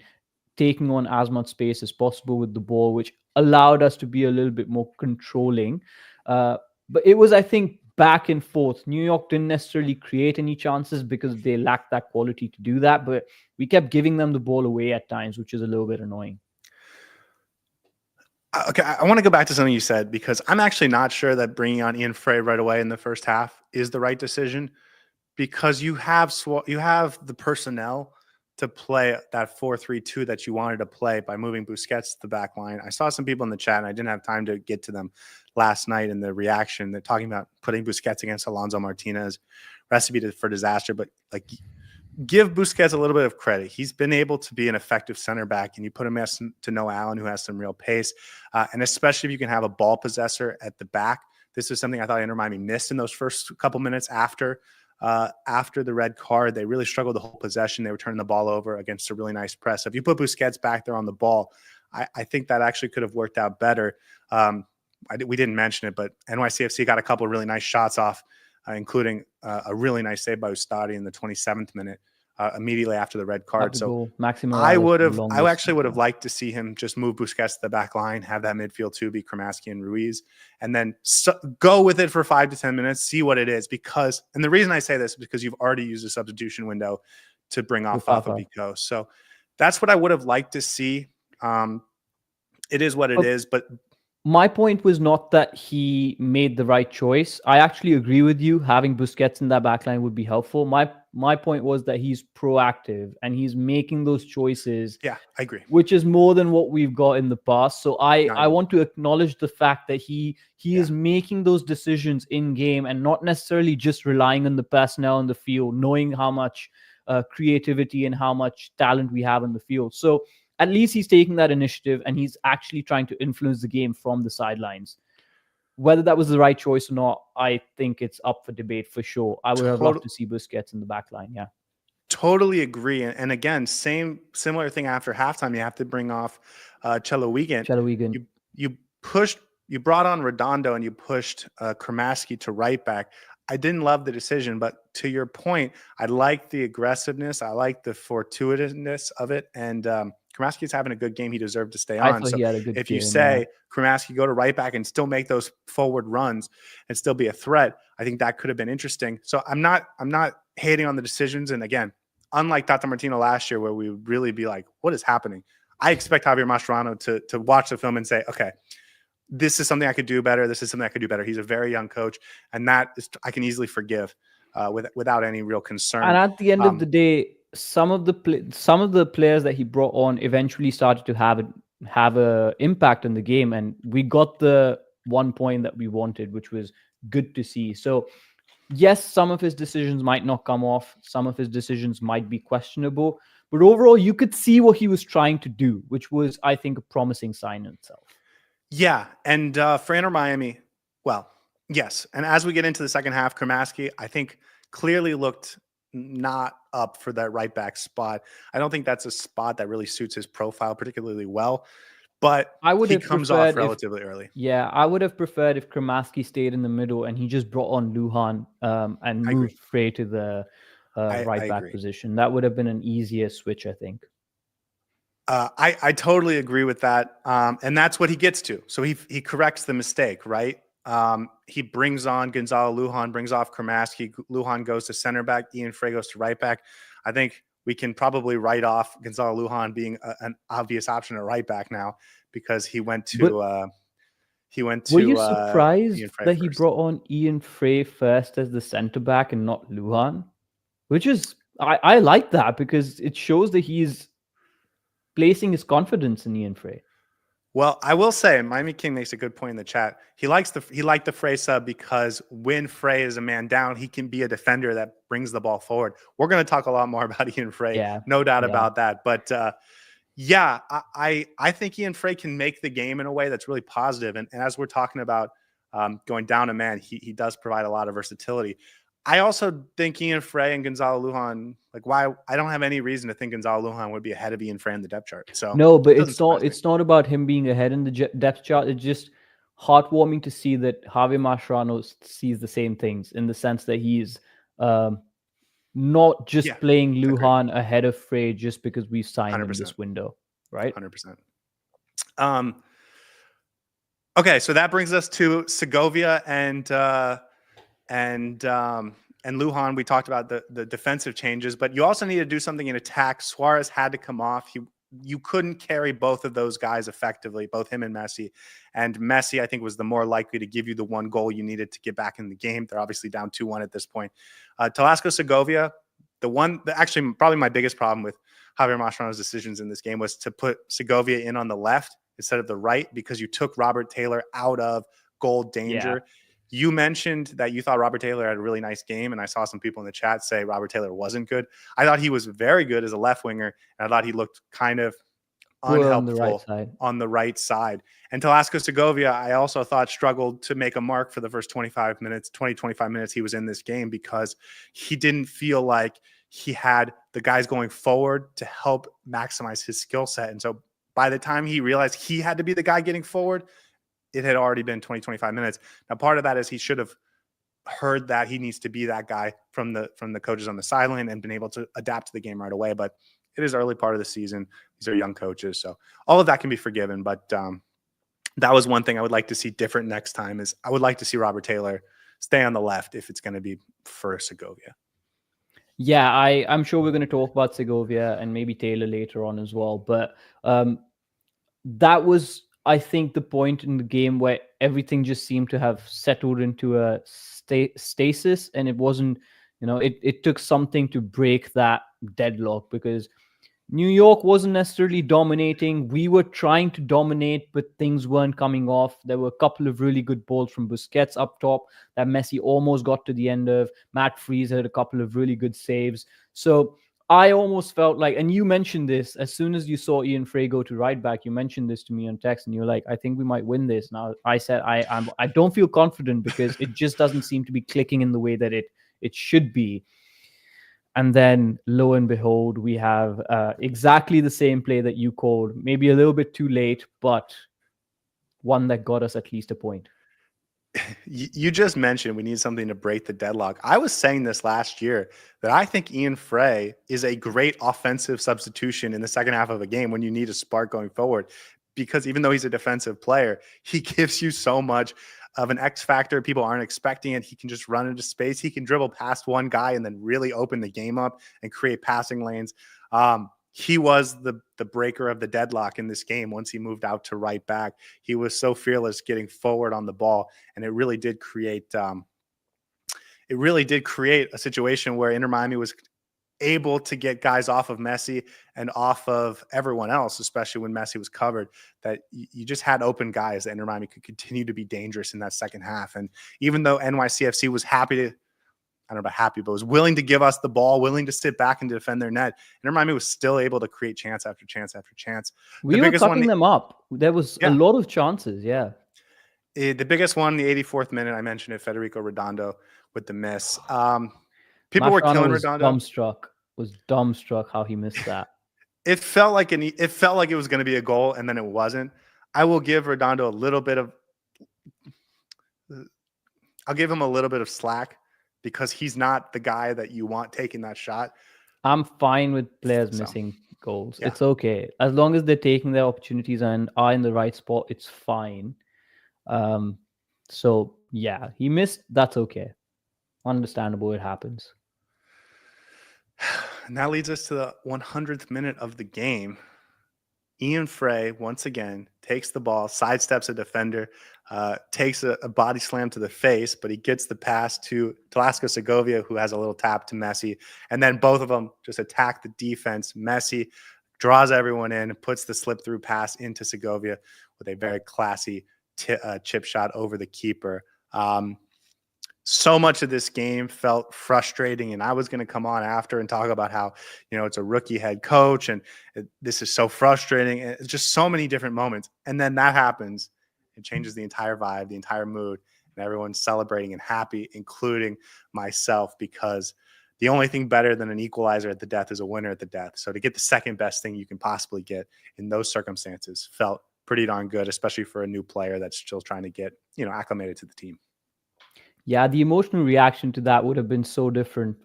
taking on as much space as possible with the ball, which allowed us to be a little bit more controlling. But it was, I think, back and forth. New York didn't necessarily create any chances because they lacked that quality to do that, but we kept giving them the ball away at times, which is a little bit annoying.
Okay, I want to go back to something you said, because I'm actually not sure that bringing on Ian Fray right away in the first half is the right decision, because you have the personnel to play that 4-3-2 that you wanted to play by moving Busquets to the back line. I saw some people in the chat, and I didn't have time to get to them last night in the reaction. They're talking about putting Busquets against Alonso Martinez recipe for disaster. But like, give Busquets a little bit of credit. He's been able to be an effective center back, and you put him next to Noah Allen, who has some real pace, and especially if you can have a ball possessor at the back. This is something I thought Inter Miami missed in those first couple minutes after the red card. They really struggled the whole possession. They were turning the ball over against a really nice press. So if you put Busquets back there on the ball, I think that actually could have worked out better. We didn't mention it, but NYCFC got a couple of really nice shots off, including a really nice save by Scotty in the 27th minute, immediately after the red card. So I actually would have liked to see him just move Busquets to the back line, have that midfield two be Kramaski and Ruiz, and then go with it for 5 to 10 minutes, see what it is. And the reason I say this is because you've already used a substitution window to bring off Bico. So that's what I would have liked to see. It is what it is, but
my point was not that he made the right choice. I actually agree with you. Having Busquets in that backline would be helpful. My point was that he's proactive and he's making those choices.
Yeah, I agree.
Which is more than what we've got in the past. So I want to acknowledge the fact that he is making those decisions in game and not necessarily just relying on the personnel in the field, knowing how much creativity and how much talent we have in the field. So at least he's taking that initiative and he's actually trying to influence the game from the sidelines. Whether that was the right choice or not, I think it's up for debate for sure. I would have loved to see Busquets in the back line. Yeah.
Totally agree. And again, similar thing after halftime, you have to bring off Chelawigan. You brought on Redondo and you pushed Kramaski to right back. I didn't love the decision, but to your point, I like the aggressiveness. I like the fortuitousness of it. And Kramaski's having a good game. He deserved to stay on. So if you say Kramaski go to right back and still make those forward runs and still be a threat, I think that could have been interesting. So I'm not hating on the decisions. And again, unlike Tata Martino last year, where we would really be like, what is happening? I expect Javier Mascherano to watch the film and say, okay, this is something I could do better. This is something I could do better. He's a very young coach, and that is, I can easily forgive without any real concern.
And at the end of the day, some of the players that he brought on eventually started to have a impact on the game, and we got the 1 point that we wanted, which was good to see. So yes, some of his decisions might not come off. Some of his decisions might be questionable, but overall you could see what he was trying to do, which was, I think, a promising sign in itself.
Yeah, and for Inter Miami, well, yes. And as we get into the second half, Kramaski, I think, clearly looked not up for that right back spot. I don't think that's a spot that really suits his profile particularly well, but he comes off relatively early.
Yeah, I would have preferred if Kramaski stayed in the middle and he just brought on Lujan and moved Fray to the right back position. That would have been an easier switch, I think.
I totally agree with that. And that's what he gets to. So he corrects the mistake, right? He brings on Gonzalo Lujan, brings off Kramaski. Lujan goes to center back. Ian Fray goes to right back. I think we can probably write off Gonzalo Lujan being an obvious option at right back now because he went to. Were
you surprised that he brought on Ian Fray first as the center back and not Lujan? Which is, I like that because it shows that he's placing his confidence in Ian Fray.
Well, I will say, Miami King makes a good point in the chat. He liked the Fray sub because when Fray is a man down, he can be a defender that brings the ball forward. We're going to talk a lot more about Ian Fray, no doubt about that. But I think Ian Fray can make the game in a way that's really positive. And as we're talking about going down a man, he does provide a lot of versatility. I also think Ian Fray and Gonzalo Lujan, I don't have any reason to think Gonzalo Lujan would be ahead of Ian Fray in the depth chart. So
no, but it's not about him being ahead in the depth chart. It's just heartwarming to see that Javier Mascherano sees the same things in the sense that he's not just playing Lujan ahead of Fray just because we signed him this window, right?
100%. Okay, so that brings us to Segovia and Lujan. We talked about the defensive changes, but you also need to do something in attack. Suarez had to come off. You couldn't carry both of those guys effectively, both him and Messi. And Messi, I think, was the more likely to give you the one goal you needed to get back in the game. They're obviously down 2-1 at this point. Telasco Segovia, actually probably my biggest problem with Javier Mascherano's decisions in this game was to put Segovia in on the left instead of the right because you took Robert Taylor out of goal danger. You mentioned that you thought Robert Taylor had a really nice game, and I saw some people in the chat say Robert Taylor wasn't good. I thought he was very good as a left winger, and I thought he looked kind of
Poor on the right
unhelpful
side.
on the right side. And Telasco Segovia, I also thought struggled to make a mark for the first 25 minutes he was in this game, because he didn't feel like he had the guys going forward to help maximize his skill set. And so by the time he realized he had to be the guy getting forward, it had already been 25 minutes. Now, part of that is he should have heard that he needs to be that guy from the coaches on the sideline and been able to adapt to the game right away. But it is early part of the season. These are young coaches, so all of that can be forgiven. But that was one thing I would like to see different next time. Is I would like to see Robert Taylor stay on the left if it's going to be for Segovia.
Yeah, I'm sure we're going to talk about Segovia and maybe Taylor later on as well. But that was, I think, the point in the game where everything just seemed to have settled into a stasis, and it wasn't, it took something to break that deadlock, because New York wasn't necessarily dominating. We were trying to dominate, but things weren't coming off. There were a couple of really good balls from Busquets up top that Messi almost got to the end of. Matt Freese had a couple of really good saves. So I almost felt like, and you mentioned this, as soon as you saw Ian Fray go to right back, you mentioned this to me on text, and you're like, I think we might win this. Now, I said, I don't feel confident, because it just doesn't seem to be clicking in the way that it should be. And then, lo and behold, we have exactly the same play that you called, maybe a little bit too late, but one that got us at least a point.
You just mentioned we need something to break the deadlock. I was saying this last year, that I think Ian Fray is a great offensive substitution in the second half of a game when you need a spark going forward, because even though he's a defensive player, he gives you so much of an X factor. People aren't expecting it. He can just run into space. He can dribble past one guy and then really open the game up and create passing lanes. He was the breaker of the deadlock in this game. Once he moved out to right back, he was so fearless getting forward on the ball, and it really did create a situation where Inter Miami was able to get guys off of Messi and off of everyone else, especially when Messi was covered, that you just had open guys that Inter Miami could continue to be dangerous in that second half. And even though NYCFC was was willing to give us the ball, willing to sit back and defend their net, Inter Miami was still able to create chance after chance after chance.
We were cutting them up. There was a lot of chances, yeah.
The biggest one, the 84th minute, I mentioned it, Federico Redondo with the miss. People
Mascherano
were killing
was
Redondo.
Dumbstruck how he missed that.
It felt like it was going to be a goal, and then it wasn't. I will give Redondo a little bit of slack, because he's not the guy that you want taking that shot.
I'm fine with players missing goals. Yeah. It's okay. As long as they're taking their opportunities and are in the right spot, it's fine. So yeah, he missed. That's okay. Understandable. It happens.
And that leads us to the 100th minute of the game. Ian Fray, once again, takes the ball, sidesteps a defender, takes a body slam to the face, but he gets the pass to Telasco Segovia, who has a little tap to Messi. And then both of them just attack the defense. Messi draws everyone in, puts the slip-through pass into Segovia with a very classy chip shot over the keeper. So much of this game felt frustrating, and I was going to come on after and talk about how, it's a rookie head coach and this is so frustrating. And it's just so many different moments. And then that happens. It changes the entire vibe, the entire mood, and everyone's celebrating and happy, including myself, because the only thing better than an equalizer at the death is a winner at the death. So to get the second best thing you can possibly get in those circumstances felt pretty darn good, especially for a new player that's still trying to get, acclimated to the team.
Yeah, the emotional reaction to that would have been so different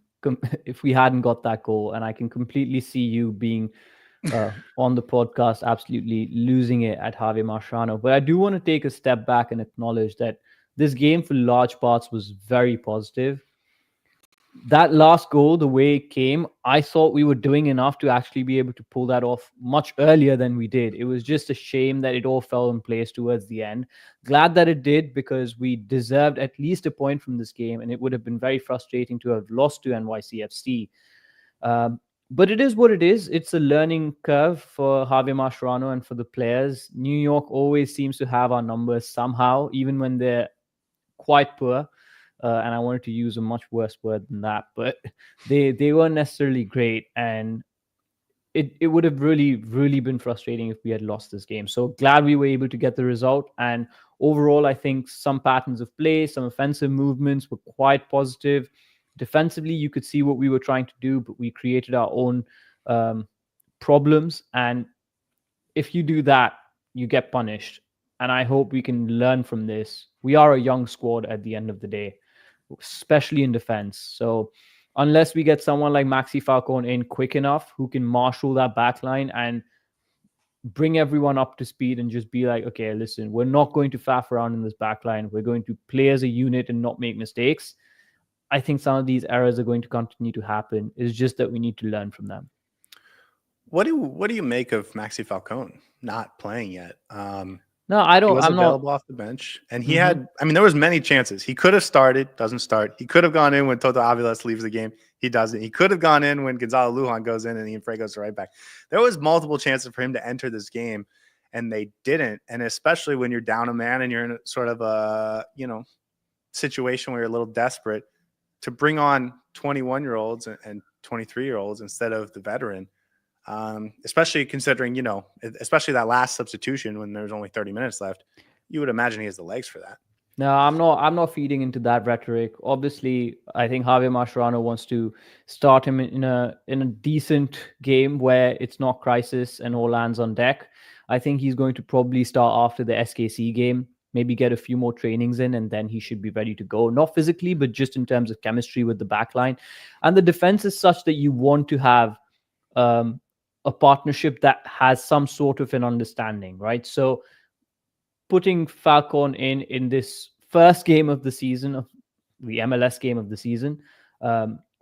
if we hadn't got that goal. And I can completely see you being on the podcast, absolutely losing it at Javier Mascherano. But I do want to take a step back and acknowledge that this game for large parts was very positive. That last goal, the way it came, I thought we were doing enough to actually be able to pull that off much earlier than we did. It was just a shame that it all fell in place towards the end. Glad that it did, because we deserved at least a point from this game, and it would have been very frustrating to have lost to NYCFC. But it is what it is. It's a learning curve for Javier Mascherano and for the players. New York always seems to have our numbers somehow, even when they're quite poor. And I wanted to use a much worse word than that, but they weren't necessarily great, and it would have really been frustrating if we had lost this game. So glad we were able to get the result. And overall, I think some patterns of play, some offensive movements were quite positive. Defensively, you could see what we were trying to do, but we created our own problems. And if you do that, you get punished. And I hope we can learn from this. We are a young squad at the end of the day, especially in defense. So unless we get someone like Maxi Falcone in quick enough who can marshal that back line and bring everyone up to speed and just be like, okay, listen, we're not going to faff around in this back line. We're going to play as a unit and not make mistakes. I think some of these errors are going to continue to happen. It's just that we need to learn from them.
What do you make of Maxi Falcone not playing yet?
No, I don't.
He was
I'm
available
not
off the bench, and he had. I mean, there was many chances. He could have started, doesn't start. He could have gone in when Tomás Avilés leaves the game. He doesn't. He could have gone in when Gonzalo Lujan goes in and Ian Fray goes right back. There was multiple chances for him to enter this game, and they didn't. And especially when you're down a man and you're in a sort of a situation where you're a little desperate, to bring on 21-year-olds and 23-year-olds instead of the veteran. Especially considering, especially that last substitution when there's only 30 minutes left, you would imagine he has the legs for that.
No, I'm not feeding into that rhetoric. Obviously, I think Javier Mascherano wants to start him in a decent game where it's not crisis and all hands on deck. I think he's going to probably start after the SKC game, maybe get a few more trainings in, and then he should be ready to go. Not physically, but just in terms of chemistry with the back line. And the defense is such that you want to have a partnership that has some sort of an understanding, right? So putting Falcone in this first game of the season, of the MLS game of the season,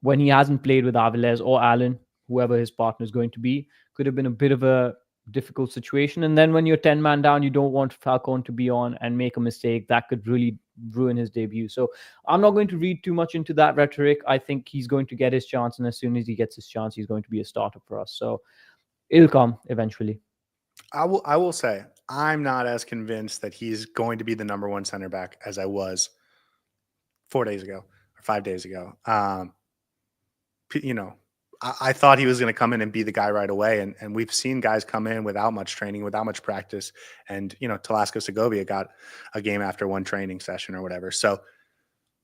when he hasn't played with Avilés or Allen, whoever his partner is going to be, could have been a bit of a difficult situation. And then when you're 10 man down, you don't want Falcone to be on and make a mistake that could really ruin his debut. So I'm not going to read too much into that rhetoric. I think he's going to get his chance, and as soon as he gets his chance, he's going to be a starter for us. So it'll come eventually.
I will say I'm not as convinced that he's going to be the number one center back as I was 4 days ago or 5 days ago. I thought he was going to come in and be the guy right away. And we've seen guys come in without much training, without much practice. And, Telasco Segovia got a game after one training session or whatever. So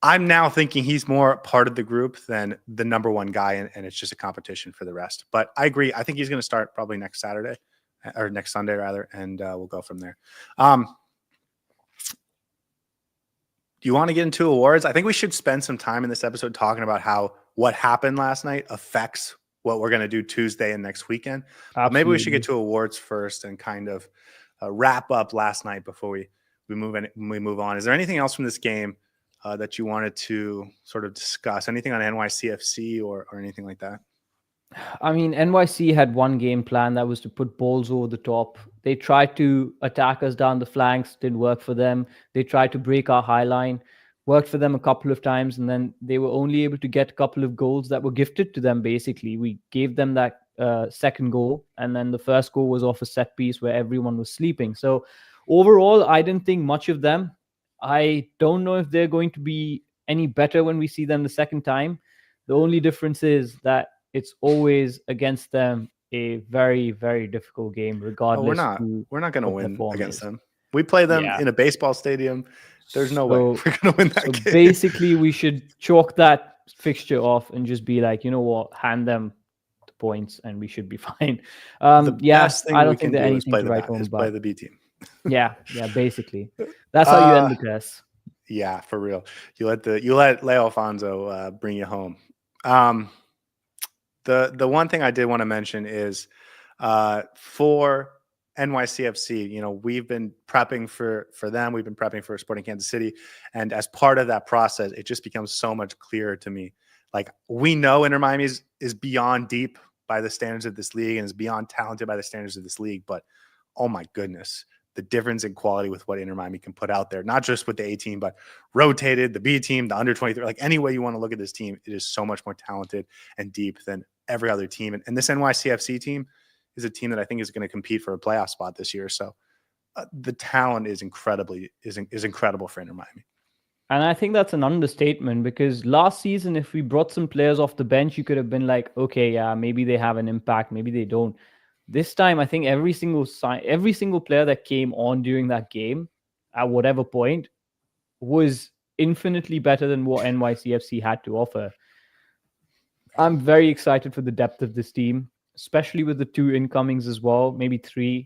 I'm now thinking he's more part of the group than the number one guy. And it's just a competition for the rest. But I agree. I think he's going to start probably next Saturday or next Sunday rather. And we'll go from there. Do you want to get into awards? I think we should spend some time in this episode talking about how what happened last night affects what we're going to do Tuesday and next weekend. Maybe we should get to awards first and kind of wrap up last night before we move on. Is there anything else from this game that you wanted to sort of discuss? Anything on NYCFC or anything like that?
I mean, NYC had one game plan that was to put balls over the top. They tried to attack us down the flanks, didn't work for them. They tried to break our high line, worked for them a couple of times, and then they were only able to get a couple of goals that were gifted to them, basically. We gave them that second goal, and then the first goal was off a set piece where everyone was sleeping. So overall, I didn't think much of them. I don't know if they're going to be any better when we see them the second time. The only difference is that it's always against them a very, very difficult game, regardless.
We're not going to win against them. We play them in a baseball stadium. There's no way we're going to win that game.
Basically, we should chalk that fixture off and just be like, you know what, hand them the points and we should be fine. I don't think that anything to write home about.
Play the B team.
yeah, basically. That's how you end the test.
Yeah, for real. You let Leo Alfonso bring you home. The one thing I did want to mention is for NYCFC, we've been prepping for them. We've been prepping for Sporting Kansas City. And as part of that process, it just becomes so much clearer to me. Like, we know Inter Miami is beyond deep by the standards of this league and is beyond talented by the standards of this league. But, oh my goodness, the difference in quality with what Inter Miami can put out there, not just with the A team, but rotated, the B team, the under 23, like any way you want to look at this team, it is so much more talented and deep than every other team. And this NYCFC team is a team that I think is going to compete for a playoff spot this year. So the talent is incredible for Inter Miami.
And I think that's an understatement because last season, if we brought some players off the bench, you could have been like, okay, yeah, maybe they have an impact, maybe they don't. This time, I think every single player that came on during that game, at whatever point, was infinitely better than what NYCFC had to offer. I'm very excited for the depth of this team, especially with the 2 incomings as well, maybe 3.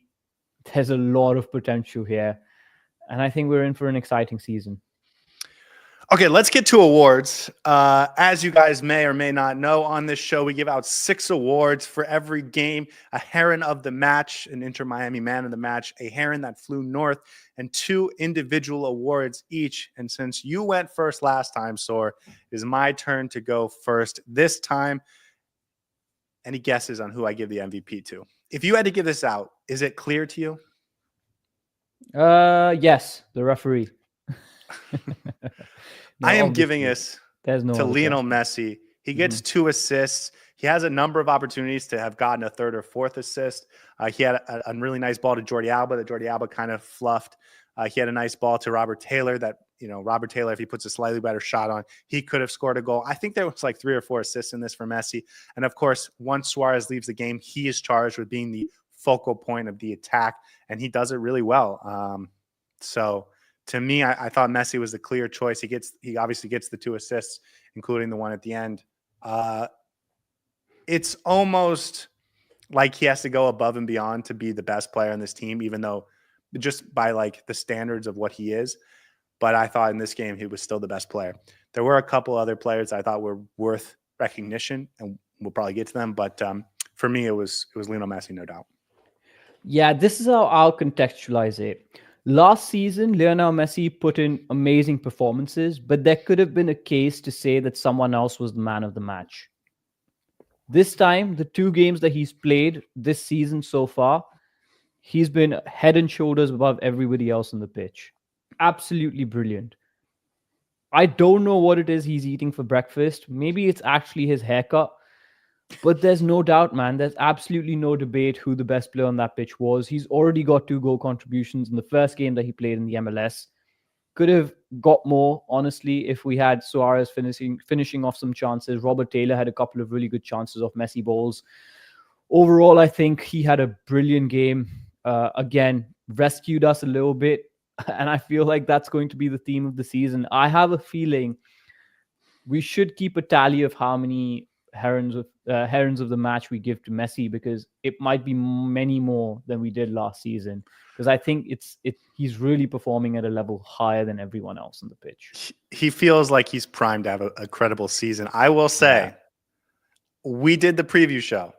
There's a lot of potential here. And I think we're in for an exciting season.
Okay, let's get to awards. As you guys may or may not know, on this show, we give out 6 awards for every game: a Heron of the match, an Inter Miami man of the match, a Heron that flew north, and 2 individual awards each. And since you went first last time, Saur, it is my turn to go first this time. Any guesses on who I give the MVP to? If you had to give this out, is it clear to you?
Yes, the referee.
No, I am giving this
to
Lionel Messi. He gets 2 assists. He has a number of opportunities to have gotten a 3rd or 4th assist. He had a really nice ball to Jordi Alba that Jordi Alba kind of fluffed. He had a nice ball to Robert Taylor that, Robert Taylor, if he puts a slightly better shot on, he could have scored a goal. I think there was like 3 or 4 assists in this for Messi. And of course, once Suarez leaves the game, he is charged with being the focal point of the attack, and he does it really well. So to me, I thought Messi was the clear choice. He obviously gets the 2 assists, including the one at the end. It's almost like he has to go above and beyond to be the best player on this team, even though just by like the standards of what he is. But I thought in this game, he was still the best player. There were a couple other players I thought were worth recognition, and we'll probably get to them. But for me, it was Lionel Messi, no doubt.
Yeah, this is how I'll contextualize it. Last season, Lionel Messi put in amazing performances, but there could have been a case to say that someone else was the man of the match. This time, the 2 games that he's played this season so far, he's been head and shoulders above everybody else on the pitch. Absolutely brilliant. I don't know what it is he's eating for breakfast. Maybe it's actually his haircut. But there's no doubt, man. There's absolutely no debate who the best player on that pitch was. He's already got 2 goal contributions in the first game that he played in the MLS. Could have got more, honestly, if we had Suarez finishing off some chances. Robert Taylor had a couple of really good chances off Messi balls. Overall, I think he had a brilliant game. Again, rescued us a little bit. And I feel like that's going to be the theme of the season. I have a feeling we should keep a tally of how many Herons of the match we give to Messi, because it might be many more than we did last season, because I think he's really performing at a level higher than everyone else on the pitch.
He feels like he's primed to have a credible season. I will say, we did the preview show,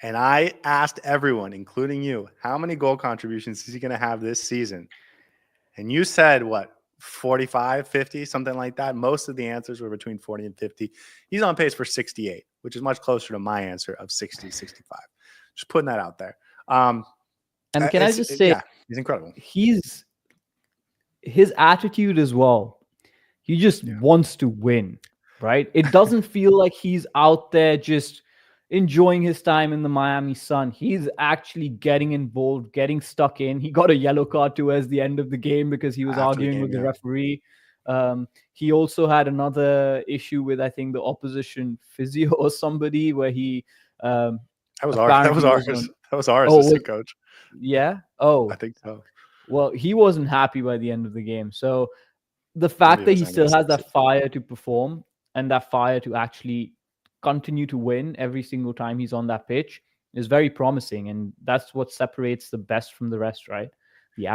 and I asked everyone, including you, how many goal contributions is he going to have this season? And you said, what, 45, 50, something like that. Most of the answers were between 40 and 50. He's on pace for 68, which is much closer to my answer of 60, 65. Just putting that out there.
And can I just say,
he's incredible.
His attitude as well. He just wants to win, right? It doesn't feel like he's out there just enjoying his time in the Miami sun. He's actually getting involved, getting stuck in. He got a yellow card towards the end of the game because he was arguing with the referee. He also had another issue with, I think, the opposition physio or somebody, where he
that was our assistant coach.
Yeah. Oh,
I think so.
Well, he wasn't happy by the end of the game. So the fact that he still has that fire to perform and that fire to actually continue to win every single time he's on that pitch is very promising, and that's what separates the best from the rest, right?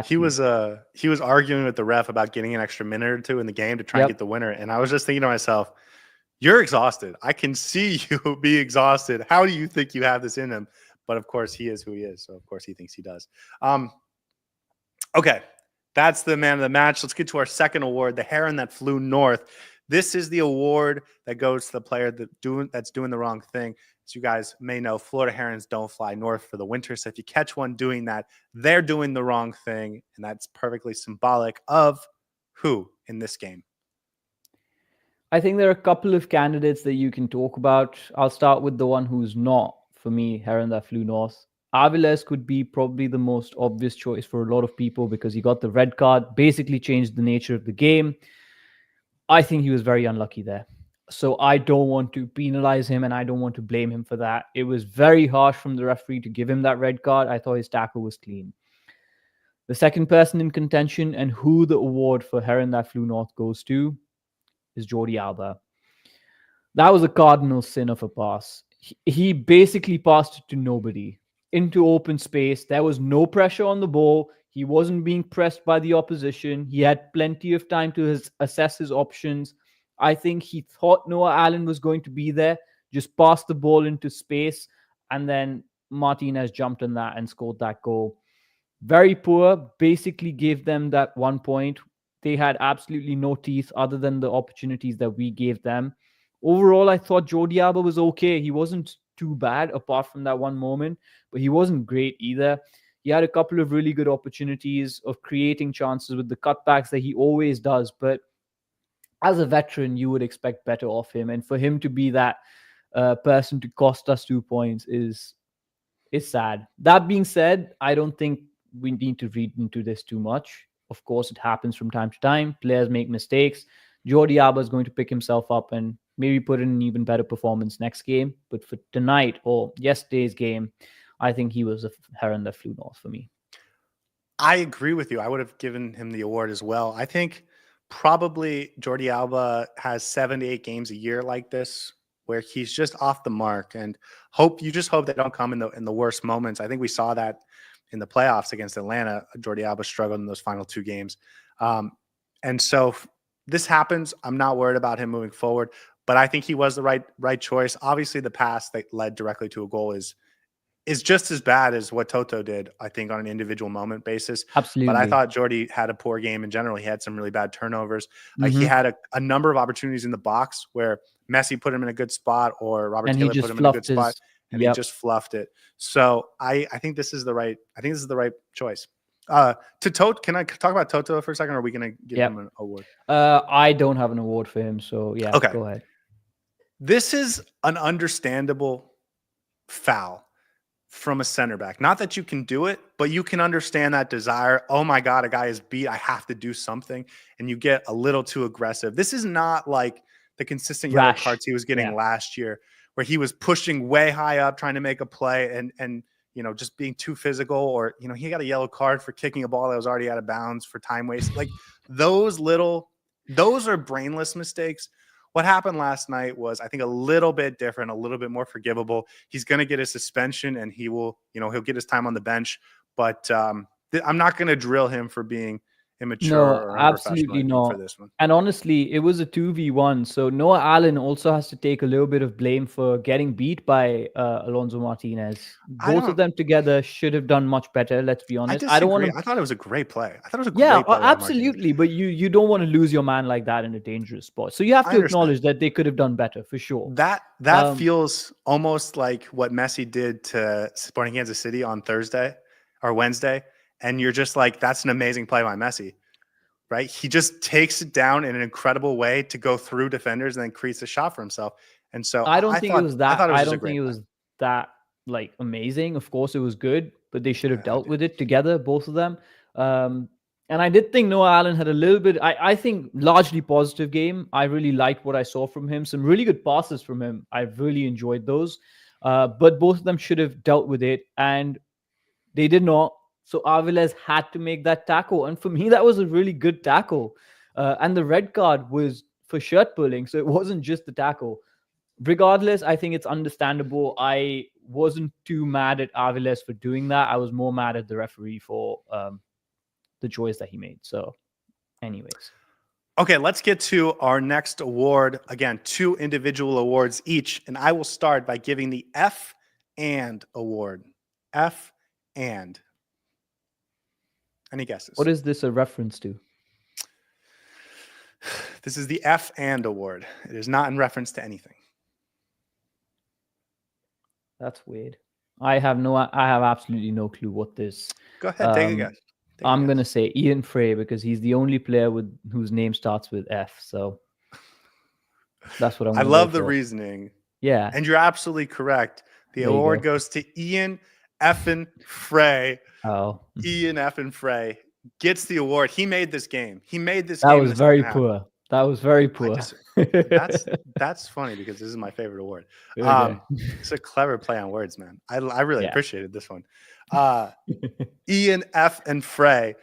He was
arguing with the ref about getting an extra minute or 2 in the game to try and get the winner, and I was just thinking to myself, you're exhausted. I can see you be exhausted. How do you think you have this in him? But of course, he is who he is, so of course he thinks he does. Okay, that's the man of the match. Let's get to our second award, the Heron that flew north. This is the award that goes to the player that's doing the wrong thing. As you guys may know, Florida Herons don't fly north for the winter. So if you catch one doing that, they're doing the wrong thing. And that's perfectly symbolic of who in this game?
I think there are a couple of candidates that you can talk about. I'll start with the one who's not, for me, Heron that flew north. Avilés could be probably the most obvious choice for a lot of people because he got the red card, basically changed the nature of the game. I think he was very unlucky there. So I don't want to penalize him and I don't want to blame him for that. It was very harsh from the referee to give him that red card. I thought his tackle was clean. The second person in contention and who the award for Heron that flew north goes to is Jordi Alba. That was a cardinal sin of a pass. He basically passed it to nobody into open space. There was no pressure on the ball. He wasn't being pressed by the opposition. He had plenty of time to assess his options. I think he thought Noah Allen was going to be there, just passed the ball into space, and then Martinez jumped on that and scored that goal. Very poor, basically gave them that 1 point. They had absolutely no teeth other than the opportunities that we gave them. Overall, I thought Jordi Alba was okay. He wasn't too bad apart from that one moment, but he wasn't great either. He had a couple of really good opportunities of creating chances with the cutbacks that he always does. But as a veteran, you would expect better of him. And for him to be that person to cost us 2 points is sad. That being said, I don't think we need to read into this too much. Of course, it happens from time to time. Players make mistakes. Jordi Alba is going to pick himself up and maybe put in an even better performance next game. But for tonight or yesterday's game, I think he was a Heron that flew north for me.
I agree with you. I would have given him the award as well. I think probably Jordi Alba has 7 to 8 games a year like this where he's just off the mark, and you just hope they don't come in the worst moments. I think we saw that in the playoffs against Atlanta. Jordi Alba struggled in those final 2 games. And so this happens. I'm not worried about him moving forward, but I think he was the right choice. Obviously, the pass that led directly to a goal is just as bad as what Toto did, I think, on an individual moment basis.
Absolutely.
But I thought Jordi had a poor game in general. He had some really bad turnovers. He had a number of opportunities in the box where Messi put him in a good spot or Robert Taylor put him in a good spot, and he just fluffed it. So I think this is the right choice. To Toto, can I talk about Toto for a second, or are we going to give him an award?
I don't have an award for him, so yeah,
okay.
Go ahead.
This is an understandable foul from a center back. Not that you can do it, but you can understand that desire. Oh my God, a guy is beat. I have to do something. And you get a little too aggressive. This is not like the consistent yellow cards he was getting last year, where he was pushing way high up, trying to make a play and just being too physical, or, he got a yellow card for kicking a ball that was already out of bounds for time waste. Like those are brainless mistakes. What happened last night was, I think, a little bit different, a little bit more forgivable. He's going to get a suspension and he will, he'll get his time on the bench, but I'm not going to drill him for being immature or
absolutely not
for this one.
And honestly, it was a 2v1, so Noah Allen also has to take a little bit of blame for getting beat by Alonso Martinez. Both of them together should have done much better, let's be honest.
I thought it was a great play.
Absolutely, but you don't want to lose your man like that in a dangerous spot, so you have to acknowledge that they could have done better for sure.
That feels almost like what Messi did to Sporting Kansas City on Thursday or Wednesday. And you're just like, that's an amazing play by Messi, right? He just takes it down in an incredible way to go through defenders and then creates a shot for himself. And so
I don't think it was that like amazing. Of course, it was good, but they should have dealt with it together, both of them. And I did think Noah Allen had a little bit, I think, largely positive game. I really liked what I saw from him. Some really good passes from him. I really enjoyed those. But both of them should have dealt with it, and they did not. So Avilés had to make that tackle. And for me, that was a really good tackle. And the red card was for shirt pulling. So it wasn't just the tackle. Regardless, I think it's understandable. I wasn't too mad at Avilés for doing that. I was more mad at the referee for the choice that he made. So anyways.
Okay, let's get to our next award. Again, 2 individual awards each. And I will start by giving the F and award. F and. Any guesses?
What is this a reference to?
This is the F and award. It is not in reference to anything.
That's weird. I have absolutely no clue what this.
Go ahead, take a guess.
I'm going to say Ian Fray, because he's the only player whose name starts with F. So that's what I'm going to
I love the reasoning.
Yeah.
And you're absolutely correct. The award goes to Ian effing Fray.
Oh.
Ian effing Fray gets the award. He made this game.
That was very poor. That was very
I
poor.
just that's funny because this is my favorite award.
Okay.
It's a clever play on words, man. I really
Yeah.
appreciated this one. Ian F. and Fray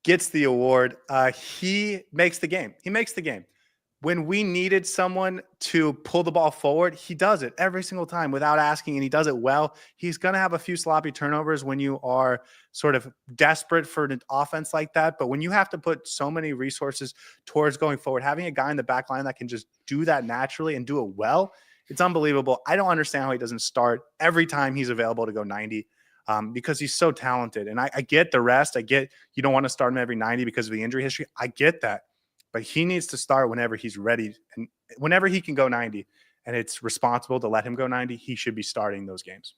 gets the award. He makes the game. He makes the game. When we needed someone to pull the ball forward, he does it every single time without asking, and he does it well. He's going to have a few sloppy turnovers when you are sort of desperate for an offense like that. But when you have to put so many resources towards going forward, having a guy in the back line that can just do that naturally and do it well, it's unbelievable. I don't understand how he doesn't start every time he's available to go 90. Because he's so talented. And I get the rest. I get you don't want to start him every 90 because of the injury history. I get that. But he needs to start whenever he's ready. And whenever he can go 90 and it's responsible to let him go 90, he should be starting those games.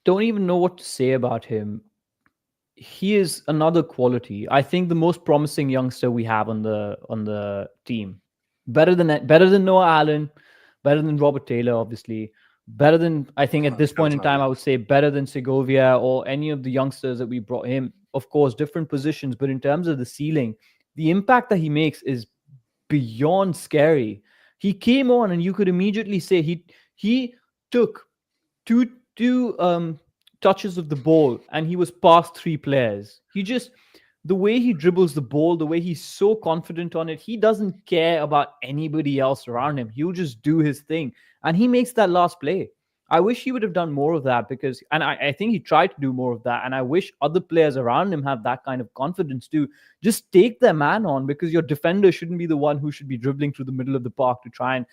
Don't even know what to say about him. He is another quality. I think the most promising youngster we have on the team. Better than Noah Allen, better than Robert Taylor, obviously. Better than, I think at this point in time, I would say better than Segovia or any of the youngsters that we brought him. Of course, different positions, but in terms of the ceiling, the impact that he makes is beyond scary. He came on and you could immediately say he took two touches of the ball and he was past three players. The way he dribbles the ball, the way he's so confident on it, he doesn't care about anybody else around him. He'll just do his thing. And he makes that last play. I wish he would have done more of that and I think he tried to do more of that. And I wish other players around him have that kind of confidence to just take their man on, because your defender shouldn't be the one who should be dribbling through the middle of the park to try and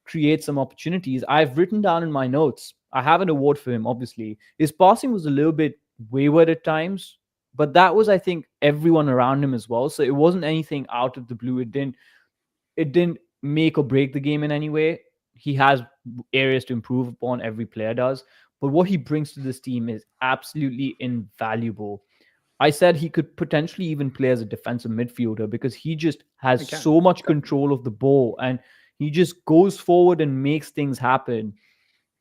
create some opportunities. I've written down in my notes, I have an award for him, obviously. His passing was a little bit wayward at times, but that was, I think, everyone around him as well. So it wasn't anything out of the blue. It didn't make or break the game in any way. He has areas to improve upon, every player does. But what he brings to this team is absolutely invaluable. I said he could potentially even play as a defensive midfielder because he just has so much control of the ball and he just goes forward and makes things happen.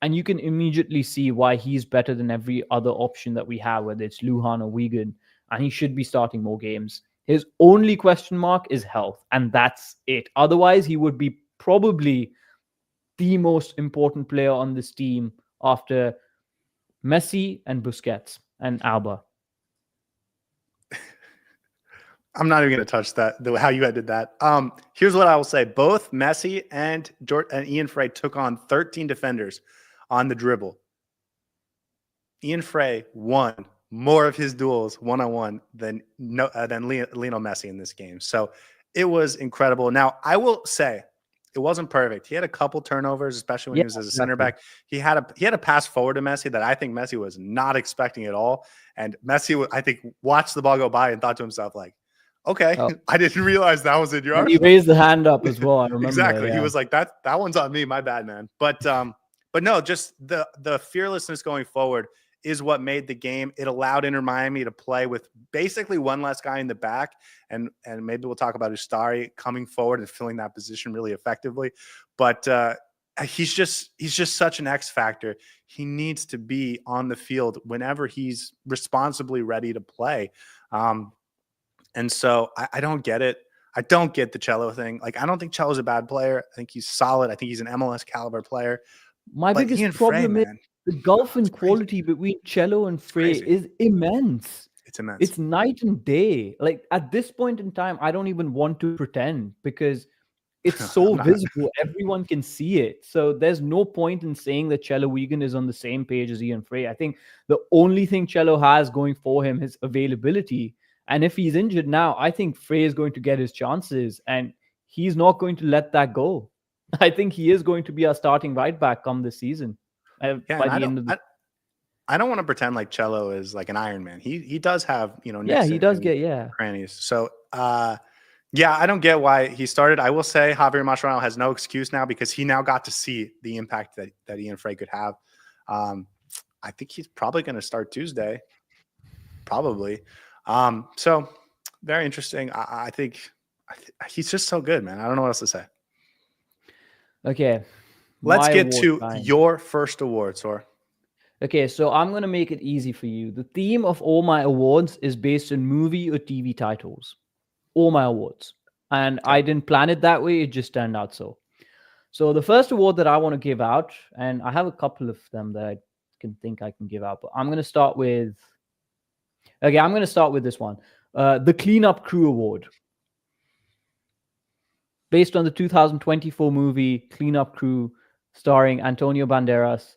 And you can immediately see why he's better than every other option that we have, whether it's Lujan or Wigan, and he should be starting more games. His only question mark is health, and that's it. Otherwise, he would be probably the most important player on this team after Messi and Busquets and Alba.
I'm not even going to touch that, how you ended that. Here's what I will say. Both Messi and Ian Fray took on 13 defenders on the dribble. Ian Fray won more of his duels one-on-one than Lionel Messi in this game. So it was incredible. Now, I will say it wasn't perfect. He had a couple turnovers, especially when he was as a center back. He had a pass forward to Messi that I think Messi was not expecting at all. And Messi, I think, watched the ball go by and thought to himself, like, okay, I didn't realize that was in your arsenal.
He raised the hand up as well. I remember.
Exactly. Yeah. He was like, that one's on me. My bad, man. But no, just the fearlessness going forward is what made the game. It allowed Inter Miami to play with basically one less guy in the back. And maybe we'll talk about Ustari coming forward and filling that position really effectively. But he's just such an X factor. He needs to be on the field whenever he's responsibly ready to play. And so I don't get it. I don't get the Cello thing. Like, I don't think Cello's a bad player. I think he's solid. I think he's an MLS caliber player.
My biggest problem is the gulf in quality between Cello and Fray is immense.
It's immense.
It's night and day. Like, at this point in time, I don't even want to pretend because it's so visible. Everyone can see it. So there's no point in saying that Cello Wigan is on the same page as Ian Fray. I think the only thing Cello has going for him is availability. And if he's injured now, I think Fray is going to get his chances and he's not going to let that go. I think he is going to be our starting right back come this season.
I don't want to pretend like Cello is like an Iron Man. He does have,
he does get
crannies. So I don't get why he started. I will say Javier Mascherano has no excuse now because he now got to see the impact that Ian Fray could have. I think he's probably going to start Tuesday. Probably. So very interesting. I think he's just so good, man. I don't know what else to say.
Okay.
Let's get to your first award, Saur.
Okay, so I'm going to make it easy for you. The theme of all my awards is based on movie or TV titles. All my awards. And I didn't plan it that way. It just turned out so. So the first award that I want to give out, and I have a couple of them that I can give out, but I'm going to start with. Okay, I'm going to start with this one, the Cleanup Crew Award, based on the 2024 movie Cleanup Crew, starring Antonio Banderas.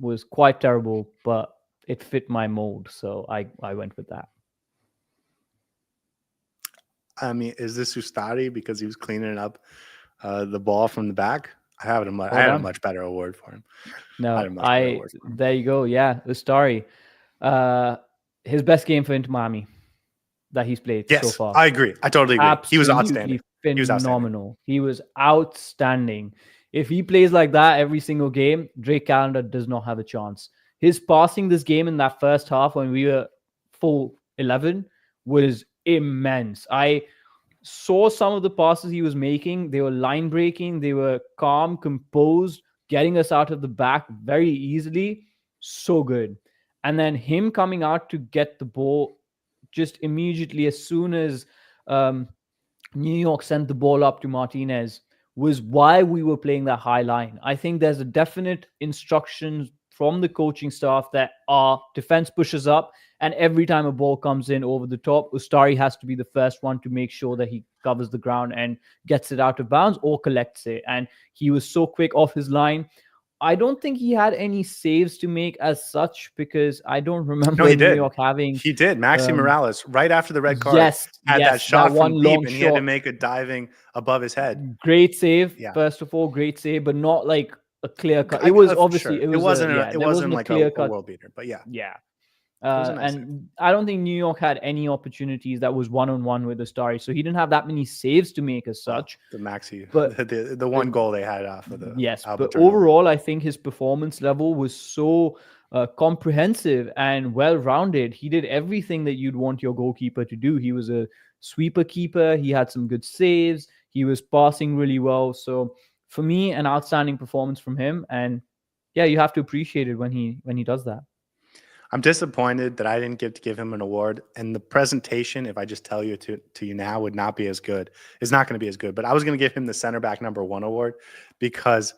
Was quite terrible, but it fit my mold, so I went with that.
I mean, is this Ustari because he was cleaning up the ball from the back? I had a much better award for him.
No, there you go. Yeah, Ustari. His best game for Inter Miami that he's played so far.
I agree. I totally agree. He was outstanding.
Phenomenal. He was outstanding. If he plays like that every single game, Drake Callender does not have a chance. His passing this game in that first half when we were full 11 was immense. I saw some of the passes he was making. They were line breaking. They were calm, composed, getting us out of the back very easily. So good. And then him coming out to get the ball just immediately as soon as New York sent the ball up to Martinez was why we were playing that high line. I think there's a definite instruction from the coaching staff that our defense pushes up, and every time a ball comes in over the top, Ustari has to be the first one to make sure that he covers the ground and gets it out of bounds or collects it. And he was so quick off his line. I don't think he had any saves to make as such, because I don't remember New York having.
He did. Maxi Morales, right after the red card, had that shot that from deep, and he had to make a diving above his head.
Great save, first of all, great save, but not like a clear cut. It was obviously
it wasn't like a world beater, but
yeah. And I don't think New York had any opportunities that was one-on-one with Ustari, so he didn't have that many saves to make as such.
The Maxi, but the one goal they had off of the
Alba turnover. Overall, I think his performance level was so comprehensive and well-rounded. He did everything that you'd want your goalkeeper to do. He was a sweeper keeper. He had some good saves. He was passing really well. So for me, an outstanding performance from him. And yeah, you have to appreciate it when he does that.
I'm disappointed that I didn't get to give him an award, and the presentation, if I just tell you to you now, would not be as good. It's not going to be as good, but I was going to give him the center back #1 award because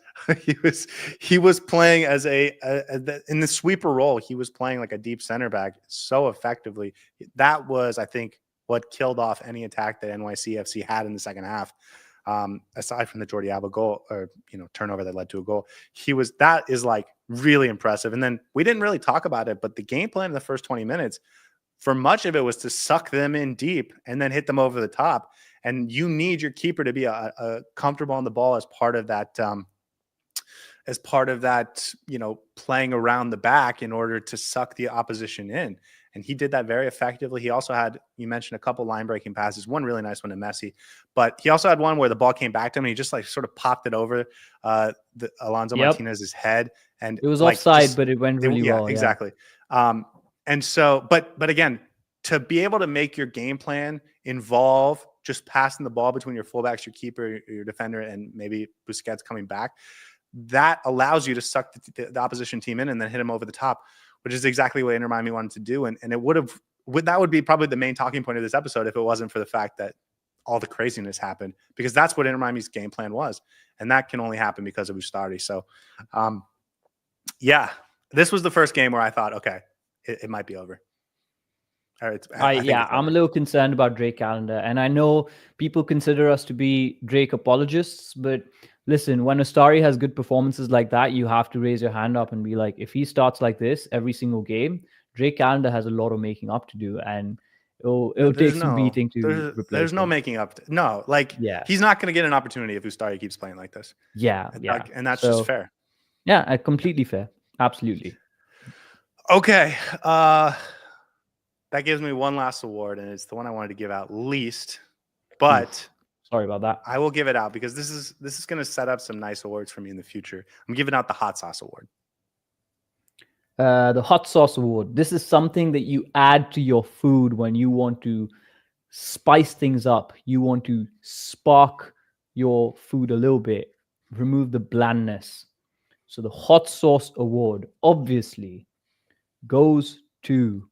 he was playing as in the sweeper role. He was playing like a deep center back so effectively. That was, I think, what killed off any attack that NYCFC had in the second half. Aside from the Jordi Alba goal or turnover that led to a goal, that is like really impressive. And then we didn't really talk about it, but the game plan in the first 20 minutes, for much of it, was to suck them in deep and then hit them over the top. And you need your keeper to be a comfortable on the ball as part of that. Playing around the back in order to suck the opposition in. And he did that very effectively. He also had, you mentioned, a couple line-breaking passes, one really nice one to Messi. But he also had one where the ball came back to him and he just sort of popped it over Alonso Martinez's head. And
it was offside, but it went really well.
Exactly. And so, but again, to be able to make your game plan involve just passing the ball between your fullbacks, your keeper, your defender, and maybe Busquets coming back, that allows you to suck the opposition team in and then hit them over the top, which is exactly what Inter Miami wanted to do. And it that would be probably the main talking point of this episode if it wasn't for the fact that all the craziness happened, because that's what Inter Miami's game plan was. And that can only happen because of Ustari. So, this was the first game where I thought, okay, it might be over.
I'm a little concerned about Drake Callender. And I know people consider us to be Drake apologists, but listen, when Ustari has good performances like that, you have to raise your hand up and be like, if he starts like this every single game, Drake Callender has a lot of making up to do, and it'll take some beating to replace
There's no making up. He's not going to get an opportunity if Ustari keeps playing like this. And that's just fair.
Yeah, completely fair. Absolutely.
Okay. That gives me one last award, and it's the one I wanted to give out least, but
sorry about that.
I will give it out because this is going to set up some nice awards for me in the future. I'm giving out the hot sauce award.
The hot sauce award. This is something that you add to your food when you want to spice things up. You want to spark your food a little bit, remove the blandness. So the hot sauce award obviously goes to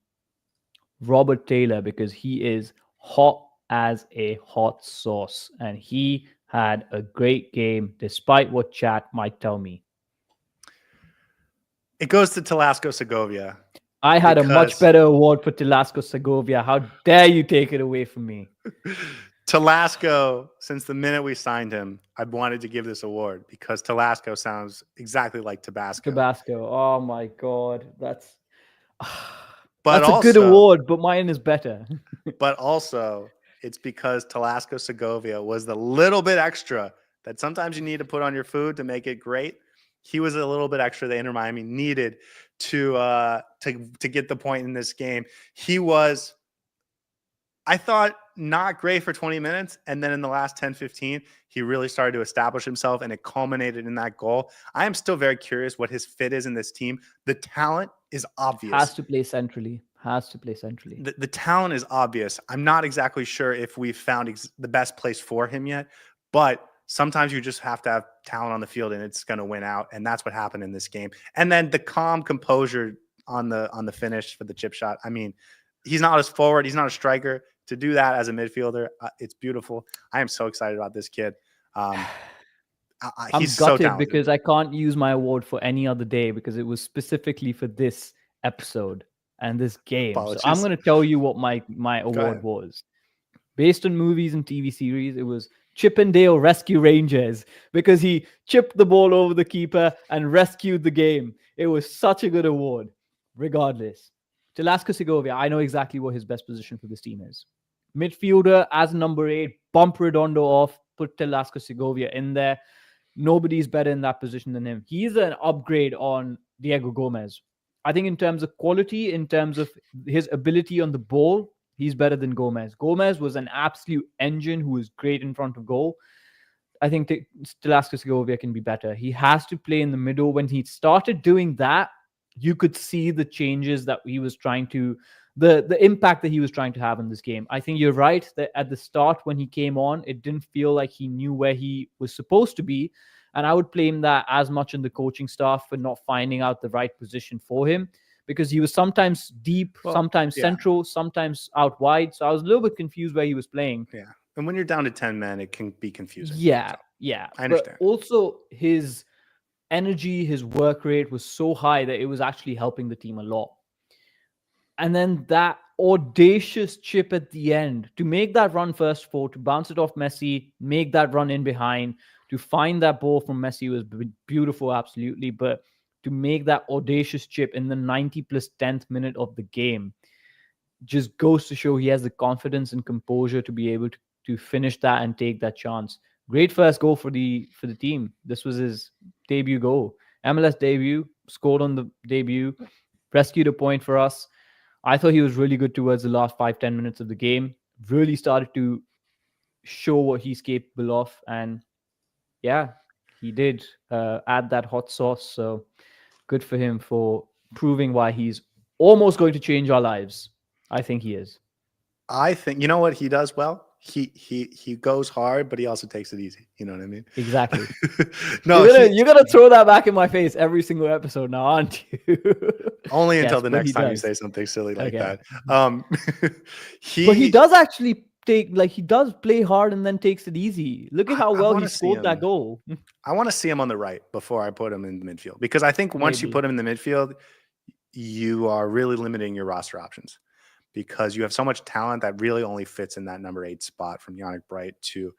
Robert Taylor because he is hot as a hot sauce, and he had a great game despite what chat might tell me.
It goes to Telasco Segovia.
I had a much better award for Telasco Segovia. How dare you take it away from me?
Telasco, since the minute we signed him, I've wanted to give this award because Telasco sounds exactly like Tabasco.
Tabasco. Oh my God. That's
But
that's a good award, but mine is better.
But also, it's because Telasco Segovia was the little bit extra that sometimes you need to put on your food to make it great. He was a little bit extra that Inter Miami needed to get the point in this game. He was, I thought, not great for 20 minutes. And then in the last 10, 15, he really started to establish himself, and it culminated in that goal. I am still very curious what his fit is in this team. The talent is obvious.
Has to play centrally.
The talent is obvious. I'm not exactly sure if we've found the best place for him yet, but sometimes you just have to have talent on the field and it's going to win out. And that's what happened in this game. And then the calm composure on the finish for the chip shot. I mean, he's not as forward. He's not a striker. To do that as a midfielder, it's beautiful. I am so excited about this kid.
I'm
he's
gutted
so
because I can't use my award for any other day because it was specifically for this episode and this game.
Apologies.
So I'm going to tell you what my award was. Based on movies and TV series, it was Chippendale Rescue Rangers because he chipped the ball over the keeper and rescued the game. It was such a good award, regardless. Telasco Segovia, I know exactly what his best position for this team is. Midfielder as number 8, bump Redondo off, put Telasco Segovia in there. Nobody's better in that position than him. He's an upgrade on Diego Gomez. I think in terms of quality, in terms of his ability on the ball, he's better than Gomez. Gomez was an absolute engine who was great in front of goal. I think Telasco Segovia can be better. He has to play in the middle. When he started doing that, you could see the changes that he was trying to, the impact that he was trying to have in this game. I think you're right that at the start when he came on, it didn't feel like he knew where he was supposed to be. And I would blame that as much in the coaching staff for not finding out the right position for him because he was sometimes deep, sometimes central, sometimes out wide. So I was a little bit confused where he was playing.
Yeah. And when you're down to 10 men, it can be confusing.
Yeah.
So
Yeah.
I understand.
But also his energy, his work rate was so high that it was actually helping the team a lot. And then that audacious chip at the end to make that run first for, to bounce it off Messi, make that run in behind, to find that ball from Messi was beautiful, absolutely. But to make that audacious chip in the 90 plus 10th minute of the game just goes to show he has the confidence and composure to be able to finish that and take that chance. Great first goal for the team. This was his debut goal. MLS debut, scored on the debut, rescued a point for us. I thought he was really good towards the last 5-10 minutes of the game. Really started to show what he's capable of. And yeah, he did add that hot sauce. So good for him for proving why he's almost going to change our lives. I think he is.
I think, you know what he does well? He goes hard, but he also takes it easy. You know what I mean?
Exactly.
No,
you're gonna throw that back in my face every single episode now, aren't you?
Only until the next time you say something silly like that.
But he does actually he does play hard and then takes it easy. Look at how well he scored that goal.
I want to see him on the right before I put him in the midfield because I think once you put him in the midfield, you are really limiting your roster options. Because you have so much talent that really only fits in that number 8 spot from Yannick Bright to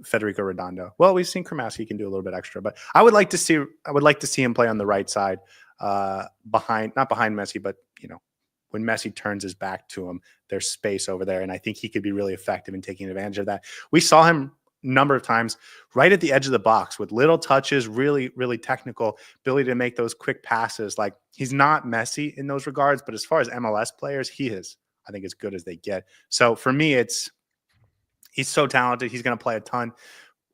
Federico Redondo. Well, we've seen Kramaski can do a little bit extra, but I would like to see him play on the right side, not behind Messi, but when Messi turns his back to him, there's space over there, and I think he could be really effective in taking advantage of that. We saw him number of times right at the edge of the box with little touches, really, really technical ability to make those quick passes. Like he's not Messi in those regards, but as far as MLS players, he is, I think, as good as they get. So for me, he's so talented. He's going to play a ton.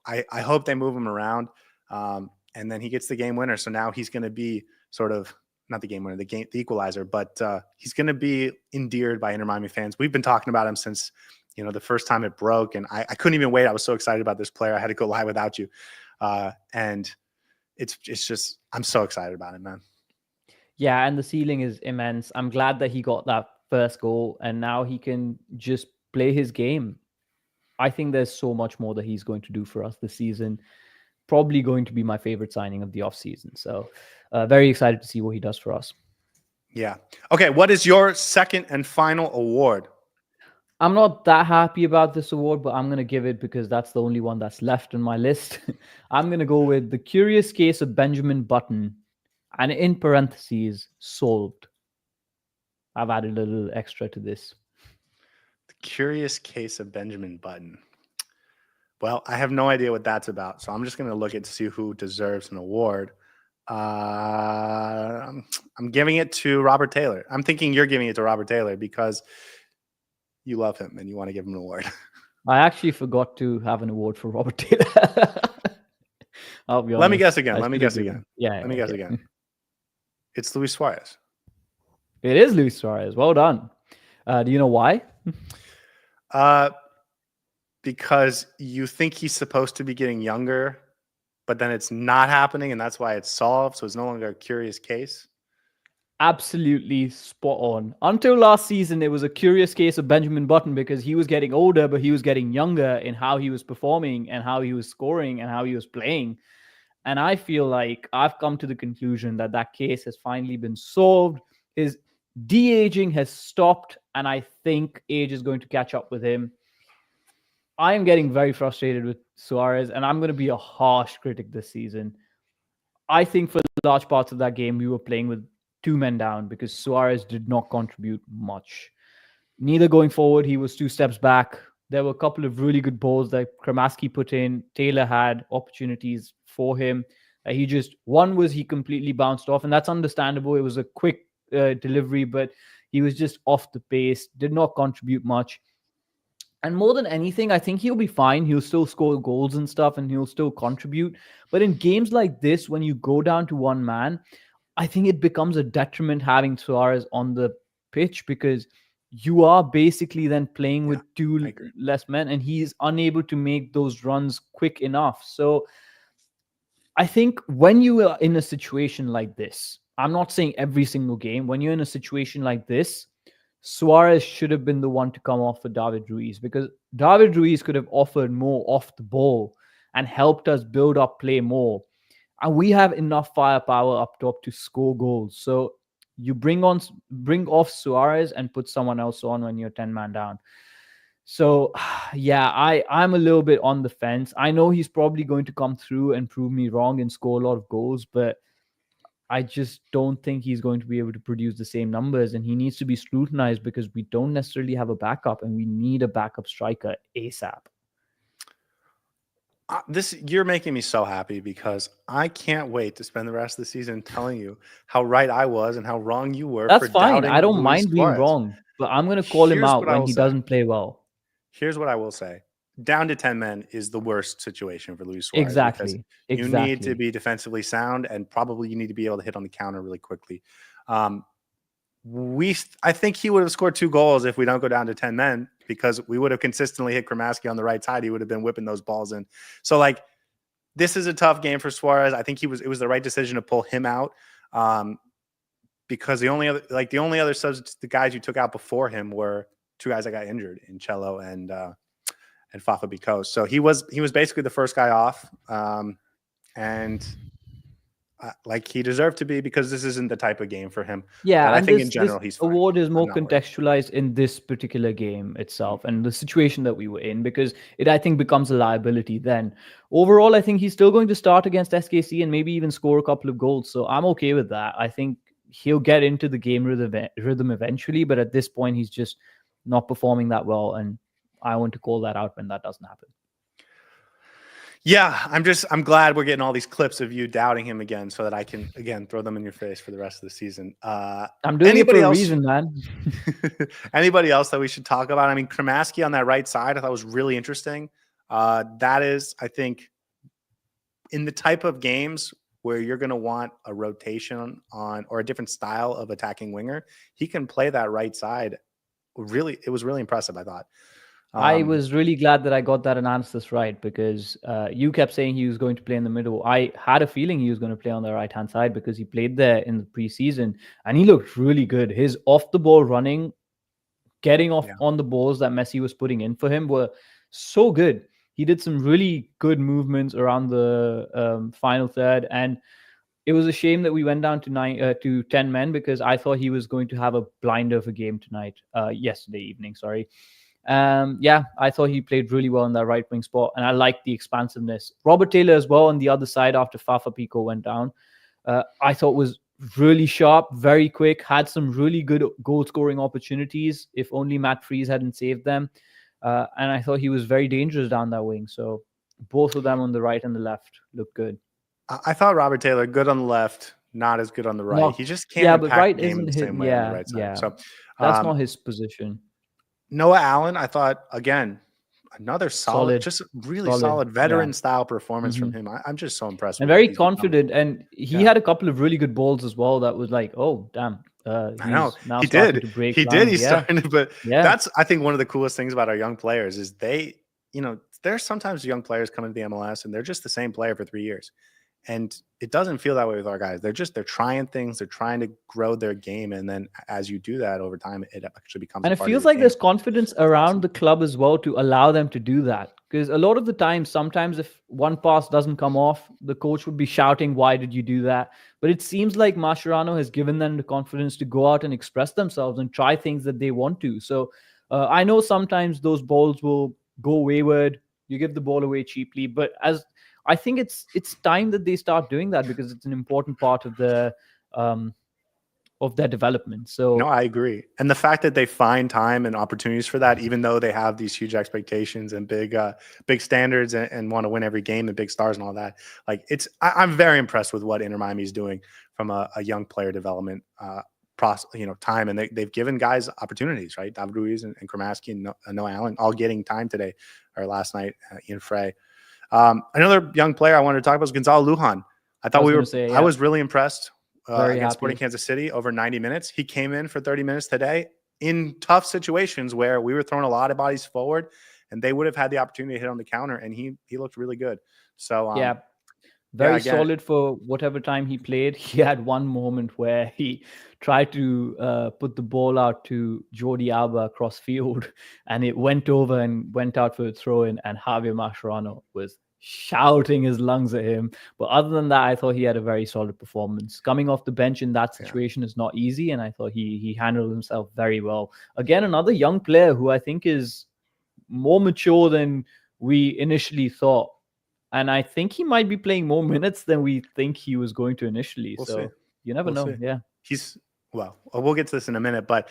I hope they move him around. And then he gets the game winner. So now he's going to be sort of not the game winner, the equalizer, but he's going to be endeared by Inter Miami fans. We've been talking about him since the first time it broke, and I couldn't even wait. I was so excited about this player. I had to go live without you. And it's just, I'm so excited about it, man.
Yeah. And the ceiling is immense. I'm glad that he got that first goal and now he can just play his game. I think there's so much more that he's going to do for us this season. Probably going to be my favorite signing of the offseason. So very excited to see what he does for us.
Yeah. Okay. What is your second and final award?
I'm not that happy about this award, but I'm going to give it because that's the only one that's left on my list. I'm going to go with the Curious Case of Benjamin Button, and in parentheses, solved. I've added a little extra to this.
The Curious Case of Benjamin Button. Well, I have no idea what that's about, so I'm just going to look at to see who deserves an award. I'm giving it to Robert Taylor. I'm thinking you're giving it to Robert Taylor because you love him and you want to give him an award.
I actually forgot to have an award for Robert Taylor. I'll be honest.
Let me guess again.
Yeah.
Let me guess again. It's Luis Suarez.
It is Luis Suarez. Well done. Do you know why?
Because you think he's supposed to be getting younger, but then it's not happening, and that's why it's solved. So it's no longer a curious case.
Absolutely spot on. Until last season, it was a curious case of Benjamin Button because he was getting older, but he was getting younger in how he was performing and how he was scoring and how he was playing. And I feel like I've come to the conclusion that that case has finally been solved. His de-aging has stopped, and I think age is going to catch up with him. I am getting very frustrated with Suarez, and I'm going to be a harsh critic this season. I think for large parts of that game, we were playing with two men down because Suarez did not contribute much. Neither going forward, he was 2 steps back. There were a couple of really good balls that Kramaski put in. Taylor had opportunities for him. One was he completely bounced off, and that's understandable. It was a quick delivery, but he was just off the pace, did not contribute much. And more than anything, I think he'll be fine. He'll still score goals and stuff, and he'll still contribute. But in games like this, when you go down to one man, I think it becomes a detriment having Suarez on the pitch because you are basically then playing with 2 less men, and he's unable to make those runs quick enough. So I think when you are in a situation like this, I'm not saying every single game, when you're in a situation like this, Suarez should have been the one to come off for David Ruiz because David Ruiz could have offered more off the ball and helped us build up play more. And we have enough firepower up top to score goals. So you bring off Suarez and put someone else on when you're 10-man down. So yeah, I'm a little bit on the fence. I know he's probably going to come through and prove me wrong and score a lot of goals, but I just don't think he's going to be able to produce the same numbers, and he needs to be scrutinized because we don't necessarily have a backup, and we need a backup striker ASAP.
You're making me so happy because I can't wait to spend the rest of the season telling you how right I was and how wrong you were.
That's fine. I don't mind being wrong, but I'm going to call him out when he doesn't play well.
Here's what I will say. Down to 10 men is the worst situation for Luis Suarez.
Exactly.
You need to be defensively sound, and probably you need to be able to hit on the counter really quickly. I think he would have scored 2 goals if we don't go down to 10 men because we would have consistently hit Kramaski on the right side. He would have been whipping those balls in. So, this is a tough game for Suarez. I think it was the right decision to pull him out because the only other subs, the guys you took out before him were 2 guys that got injured in Cello and Fafa Bicos. So he was basically the first guy off, and he deserved to be because this isn't the type of game for him.
Yeah,
but I think in general he's fine.
Award is more contextualized in this particular game itself and the situation that we were in because it I think becomes a liability then. Overall, I think he's still going to start against SKC and maybe even score a couple of goals. So I'm okay with that. I think he'll get into the game rhythm eventually, but at this point he's just not performing that well, and I want to call that out when that doesn't happen.
Yeah, I'm glad we're getting all these clips of you doubting him again so that I can, again, throw them in your face for the rest of the season.
I'm doing it for a reason, man.
Anybody else that we should talk about? I mean, Kramaski on that right side I thought was really interesting. That is, I think, in the type of games where you're going to want a rotation on or a different style of attacking winger, he can play that right side. Really, it was really impressive, I thought.
I was really glad that I got that analysis right because you kept saying he was going to play in the middle. I had a feeling he was going to play on the right-hand side because he played there in the preseason and he looked really good. His off-the-ball running getting off on the balls that Messi was putting in for him were so good. He did some really good movements around the final third, and it was a shame that we went down to 10 men, because I thought he was going to have a blinder of a game tonight, yesterday evening, sorry. I thought he played really well in that right wing spot, and I liked the expansiveness. Robert Taylor as well on the other side after Fafa Pico went down, I thought was really sharp, very quick, had some really good goal scoring opportunities if only Matt Freese hadn't saved them. And I thought he was very dangerous down that wing. So both of them on the right and the left looked good.
I thought Robert Taylor good on the left, not as good on the right.
No,
he just can't impact
right
the game in the same way on the right side. So
that's not his position.
Noah Allen, I thought, again, another solid, just really solid veteran style performance from him. I'm just so impressed.
And very confident. And he had a couple of really good balls as well. That was like, oh, damn.
I know he did. He's starting to, but that's, I think, one of the coolest things about our young players is they, there's sometimes young players come into the MLS and they're just the same player for 3 years. And it doesn't feel that way with our guys. They're trying things. They're trying to grow their game. And then as you do that over time, it actually becomes.
And it feels like there's confidence around the club as well to allow them to do that. Because a lot of the time, sometimes if one pass doesn't come off, the coach would be shouting, why did you do that? But it seems like Mascherano has given them the confidence to go out and express themselves and try things that they want to. So I know sometimes those balls will go wayward. You give the ball away cheaply. But I think it's time that they start doing that, because it's an important part of their development. So
no, I agree. And the fact that they find time and opportunities for that, even though they have these huge expectations and big standards and want to win every game and big stars and all that, like I'm very impressed with what Inter Miami is doing from a young player development time. And they've given guys opportunities, right? David Ruiz and Kramaski and Noah Allen all getting time today or last night in Fray. Another young player I wanted to talk about was Gonzalo Lujan. I thought I was really impressed against Sporting Kansas City over 90 minutes. He came in for 30 minutes today in tough situations where we were throwing a lot of bodies forward and they would have had the opportunity to hit on the counter, and he looked really good. So
very solid for whatever time he played. He had one moment where he tried to put the ball out to Jordi Alba across field, and it went over and went out for a throw-in, and Javier Mascherano was shouting his lungs at him. But other than that, I thought he had a very solid performance. Coming off the bench in that situation is not easy, and I thought he handled himself very well. Again, another young player who I think is more mature than we initially thought. And I think he might be playing more minutes than we think he was going to initially.
We'll
so
see.
You never know.
See.
Yeah.
We'll get to this in a minute. But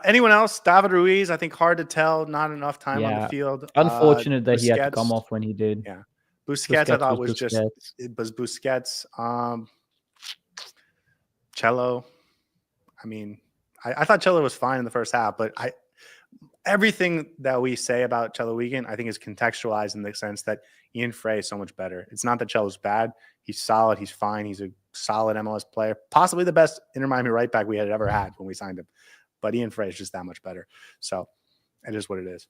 anyone else? David Ruiz, I think hard to tell. Not enough time on the field.
Unfortunate that he had to come off when he did.
Yeah. Busquets I thought was Busquets. Cello. I mean, I thought Cello was fine in the first half, but everything that we say about Cello Wigan, I think, is contextualized in the sense that Ian Fray is so much better. It's not that Cello's bad. He's solid. He's fine. He's a solid MLS player. Possibly the best Inter Miami right back we had ever had when we signed him. But Ian Fray is just that much better. So it is what it is.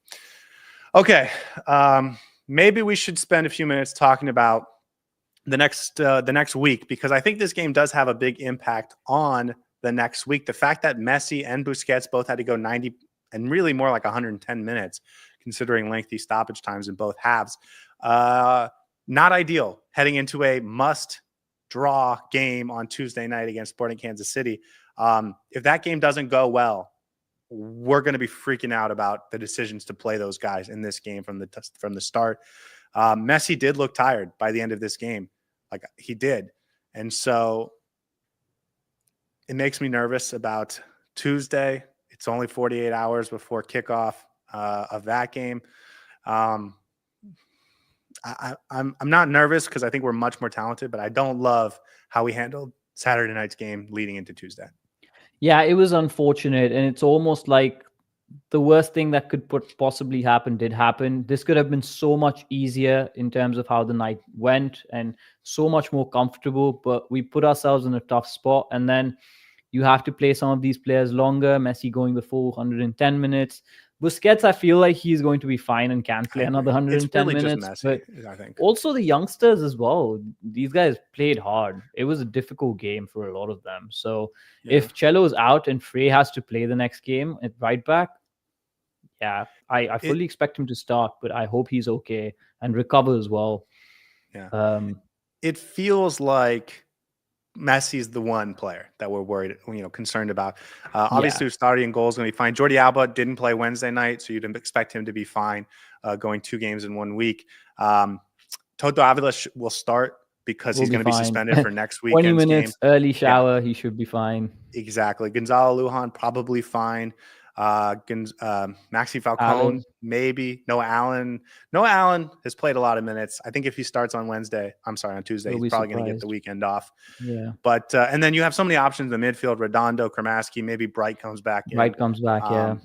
Okay. Maybe we should spend a few minutes talking about the next week, because I think this game does have a big impact on the next week. The fact that Messi and Busquets both had to go 90 and really more like 110 minutes, considering lengthy stoppage times in both halves. Not ideal heading into a must-draw game on Tuesday night against Sporting Kansas City. If that game doesn't go well, we're going to be freaking out about the decisions to play those guys in this game from the start. Messi did look tired by the end of this game. Like, he did. And so it makes me nervous about Tuesday. It's only 48 hours before kickoff of that game. I'm not nervous because I think we're much more talented, but I don't love how we handled Saturday night's game leading into Tuesday.
Yeah, it was unfortunate, and it's almost like the worst thing that could possibly happen did happen. This could have been so much easier in terms of how the night went and so much more comfortable, but we put ourselves in a tough spot, and then you have to play some of these players longer. Messi going the full 110 minutes. Busquets, I feel like he's going to be fine and can play another 110 minutes.
Just
Messi,
but I think.
Also the youngsters as well. These guys played hard. It was a difficult game for a lot of them. So if Cello's out and Fray has to play the next game at right back, yeah, I fully expect him to start, but I hope he's okay and recover as well.
Yeah. It feels like Messi's the one player that we're worried, concerned about. Obviously, starting goal is going to be fine. Jordi Alba didn't play Wednesday night, so you'd expect him to be fine going 2 games in 1 week. Tomás Avilés will start because he's going to be suspended for next weekend's
20 minutes,
game.
early shower, he should be fine.
Exactly. Gonzalo Lujan, probably fine. Maxi Falcone, maybe. Noah Allen has played a lot of minutes. I think if he starts on Tuesday, he's probably going to get the weekend off.
Yeah.
But and then you have so many options in the midfield: Redondo, Kramaski, maybe Bright comes back.
Yeah.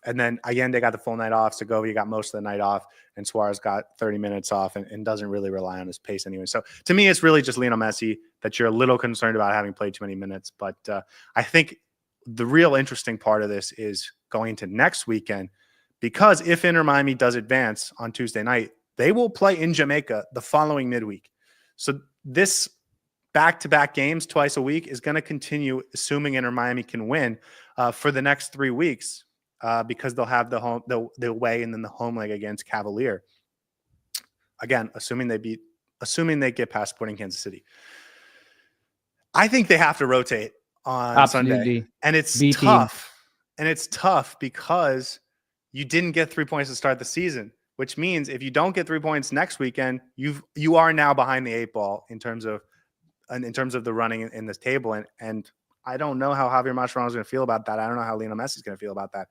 And then Allende got the full night off. Segovia got most of the night off, and Suarez got 30 minutes off and doesn't really rely on his pace anyway. So to me, it's really just Lionel Messi that you're a little concerned about having played too many minutes. But I think the real interesting part of this is going to next weekend, because if Inter Miami does advance on Tuesday night, they will play in Jamaica the following midweek. So this back-to-back games twice a week is going to continue, assuming Inter Miami can win for the next 3 weeks. Because they'll have the away and then the home leg against Cavalier. Again, assuming they get past Sporting Kansas City. I think they have to rotate on Sunday. And it's tough. And it's tough because you didn't get 3 points to start the season, which means if you don't get 3 points next weekend, you are now behind the 8 ball in terms of the running in this table. And I don't know how Javier Mascherano is going to feel about that. I don't know how Lionel Messi is going to feel about that.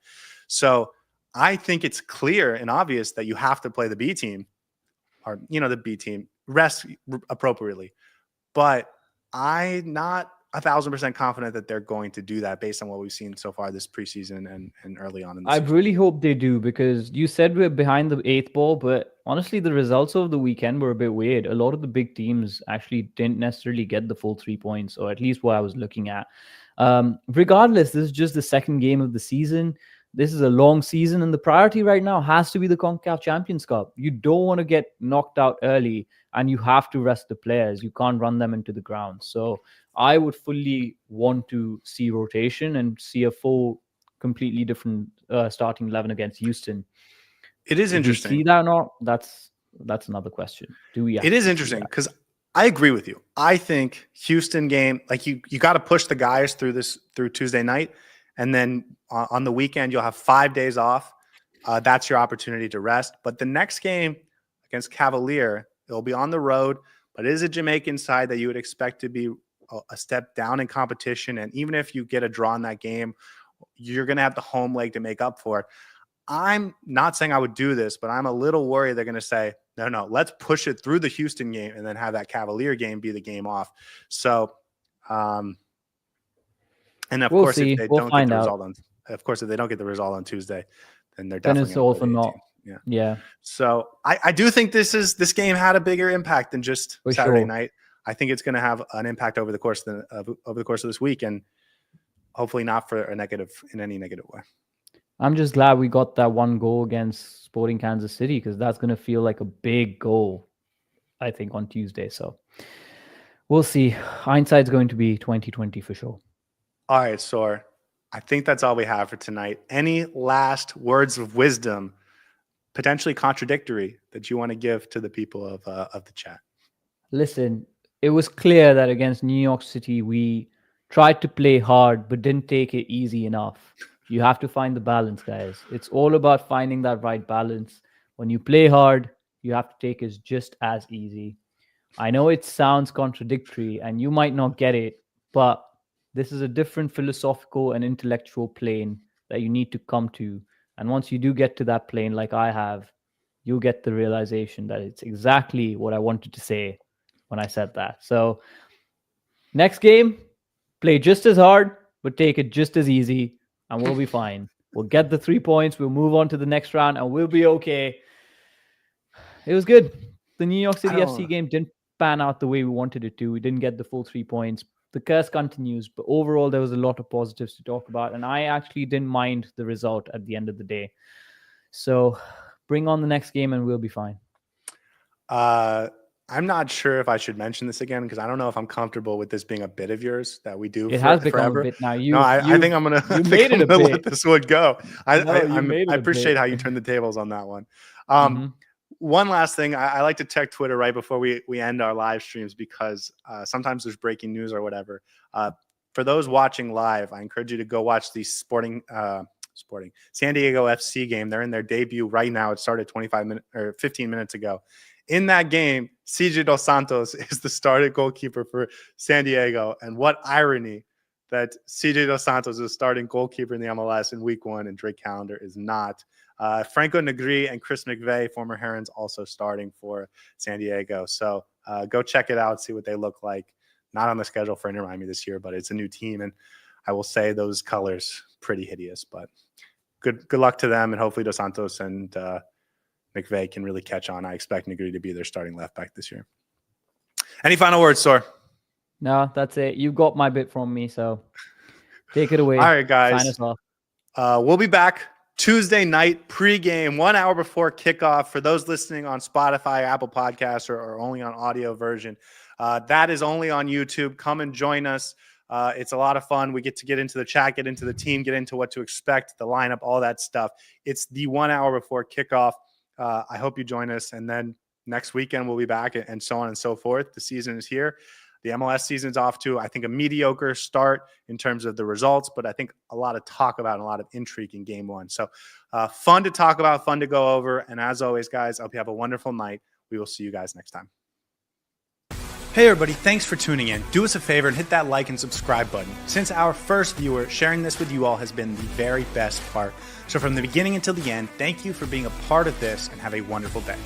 So I think it's clear and obvious that you have to play the B team, or the B team, rest appropriately. But I'm not 1,000% confident that they're going to do that based on what we've seen so far this preseason and early on in the season.
I really hope they do, because you said we're behind the 8th ball, but honestly, the results of the weekend were a bit weird. A lot of the big teams actually didn't necessarily get the full 3 points, or at least what I was looking at. Regardless, this is just the second game of the season. This is a long season, and the priority right now has to be the CONCACAF Champions Cup. You don't want to get knocked out early, and you have to rest the players. You can't run them into the ground. So I would fully want to see rotation and see a full, completely different starting 11 against Houston.
It is interesting.
Do we see that or not? That's another question. Do we?
It is interesting because I agree with you. I think Houston game, like you got to push the guys through Tuesday night, and then on the weekend you'll have 5 days off. That's your opportunity to rest. But the next game against Cavalier, it'll be on the road, but it is a Jamaican side that you would expect to be a step down in competition. And even if you get a draw in that game, you're going to have the home leg to make up for it. I'm not saying I would do this, but I'm a little worried they're going to say, no, let's push it through the Houston game and then have that Cavalier game be the game off. So, and of course, if they don't get the result if they don't get the result on Tuesday, then they're definitely going to play the 18.
Yeah.
So I do think this game had a bigger impact than just Saturday night. I think it's going to have an impact over the course of this week, and hopefully not in any negative way.
I'm just glad we got that one goal against Sporting Kansas City, because that's going to feel like a big goal, I think, on Tuesday. So we'll see. Hindsight's going to be 2020 for sure.
All right, Saur. I think that's all we have for tonight. Any last words of wisdom, potentially contradictory, that you want to give to the people of the chat?
Listen, it was clear that against New York City, we tried to play hard, but didn't take it easy enough. You have to find the balance, guys. It's all about finding that right balance. When you play hard, you have to take it just as easy. I know it sounds contradictory and you might not get it, but this is a different philosophical and intellectual plane that you need to come to. And once you do get to that plane, like I have, you'll get the realization that it's exactly what I wanted to say when I said that. So next game, play just as hard, but take it just as easy, and we'll be fine. We'll get the 3 points. We'll move on to the next round, and we'll be okay. It was good. The New York City FC game didn't pan out the way we wanted it to. We didn't get the full 3 points. The curse continues, but overall, there was a lot of positives to talk about, and I actually didn't mind the result at the end of the day. So bring on the next game, and we'll be fine.
I'm not sure if I should mention this again because I don't know if I'm comfortable with this being a bit of yours that we do.
It has become
forever.
a bit now.
No, I think I'm gonna.
You made it a bit.
Let this one go. I appreciate how you
turned
turned the tables on that one.
Mhm.
One last thing, I like to check Twitter right before we end our live streams because sometimes there's breaking news or whatever. For those watching live, I encourage you to go watch the Sporting San Diego FC game. They're in their debut right now. It started 15 minutes ago. In that game, CJ Dos Santos is the starting goalkeeper for San Diego. And what irony that CJ Dos Santos is starting goalkeeper in the MLS in week 1 and Drake Callender is not. Franco Negri and Chris McVeigh, former Herons, also starting for San Diego. So go check it out, see what they look like. Not on the schedule for Inter Miami this year, but it's a new team. And I will say those colors, pretty hideous. But good luck to them. And hopefully Dos Santos and McVeigh can really catch on. I expect Negri to be their starting left back this year. Any final words, Saur?
No, that's it. You got my bit from me, so take it away.
All right, guys.
Sign us off.
We'll be back Tuesday night pregame, 1 hour before kickoff. For those listening on Spotify, Apple Podcasts, or only on audio version, that is only on YouTube. Come and join us. It's a lot of fun. We get into the chat, get into the team, get into what to expect, the lineup, all that stuff. It's the 1 hour before kickoff. I hope you join us. And then next weekend, we'll be back and so on and so forth. The season is here. The MLS season's off to, I think, a mediocre start in terms of the results, but I think a lot of talk about and a lot of intrigue in game 1. So fun to talk about, fun to go over. And as always, guys, I hope you have a wonderful night. We will see you guys next time. Hey everybody, thanks for tuning in. Do us a favor and hit that like and subscribe button. Since our first viewer, sharing this with you all has been the very best part. So from the beginning until the end, thank you for being a part of this and have a wonderful day.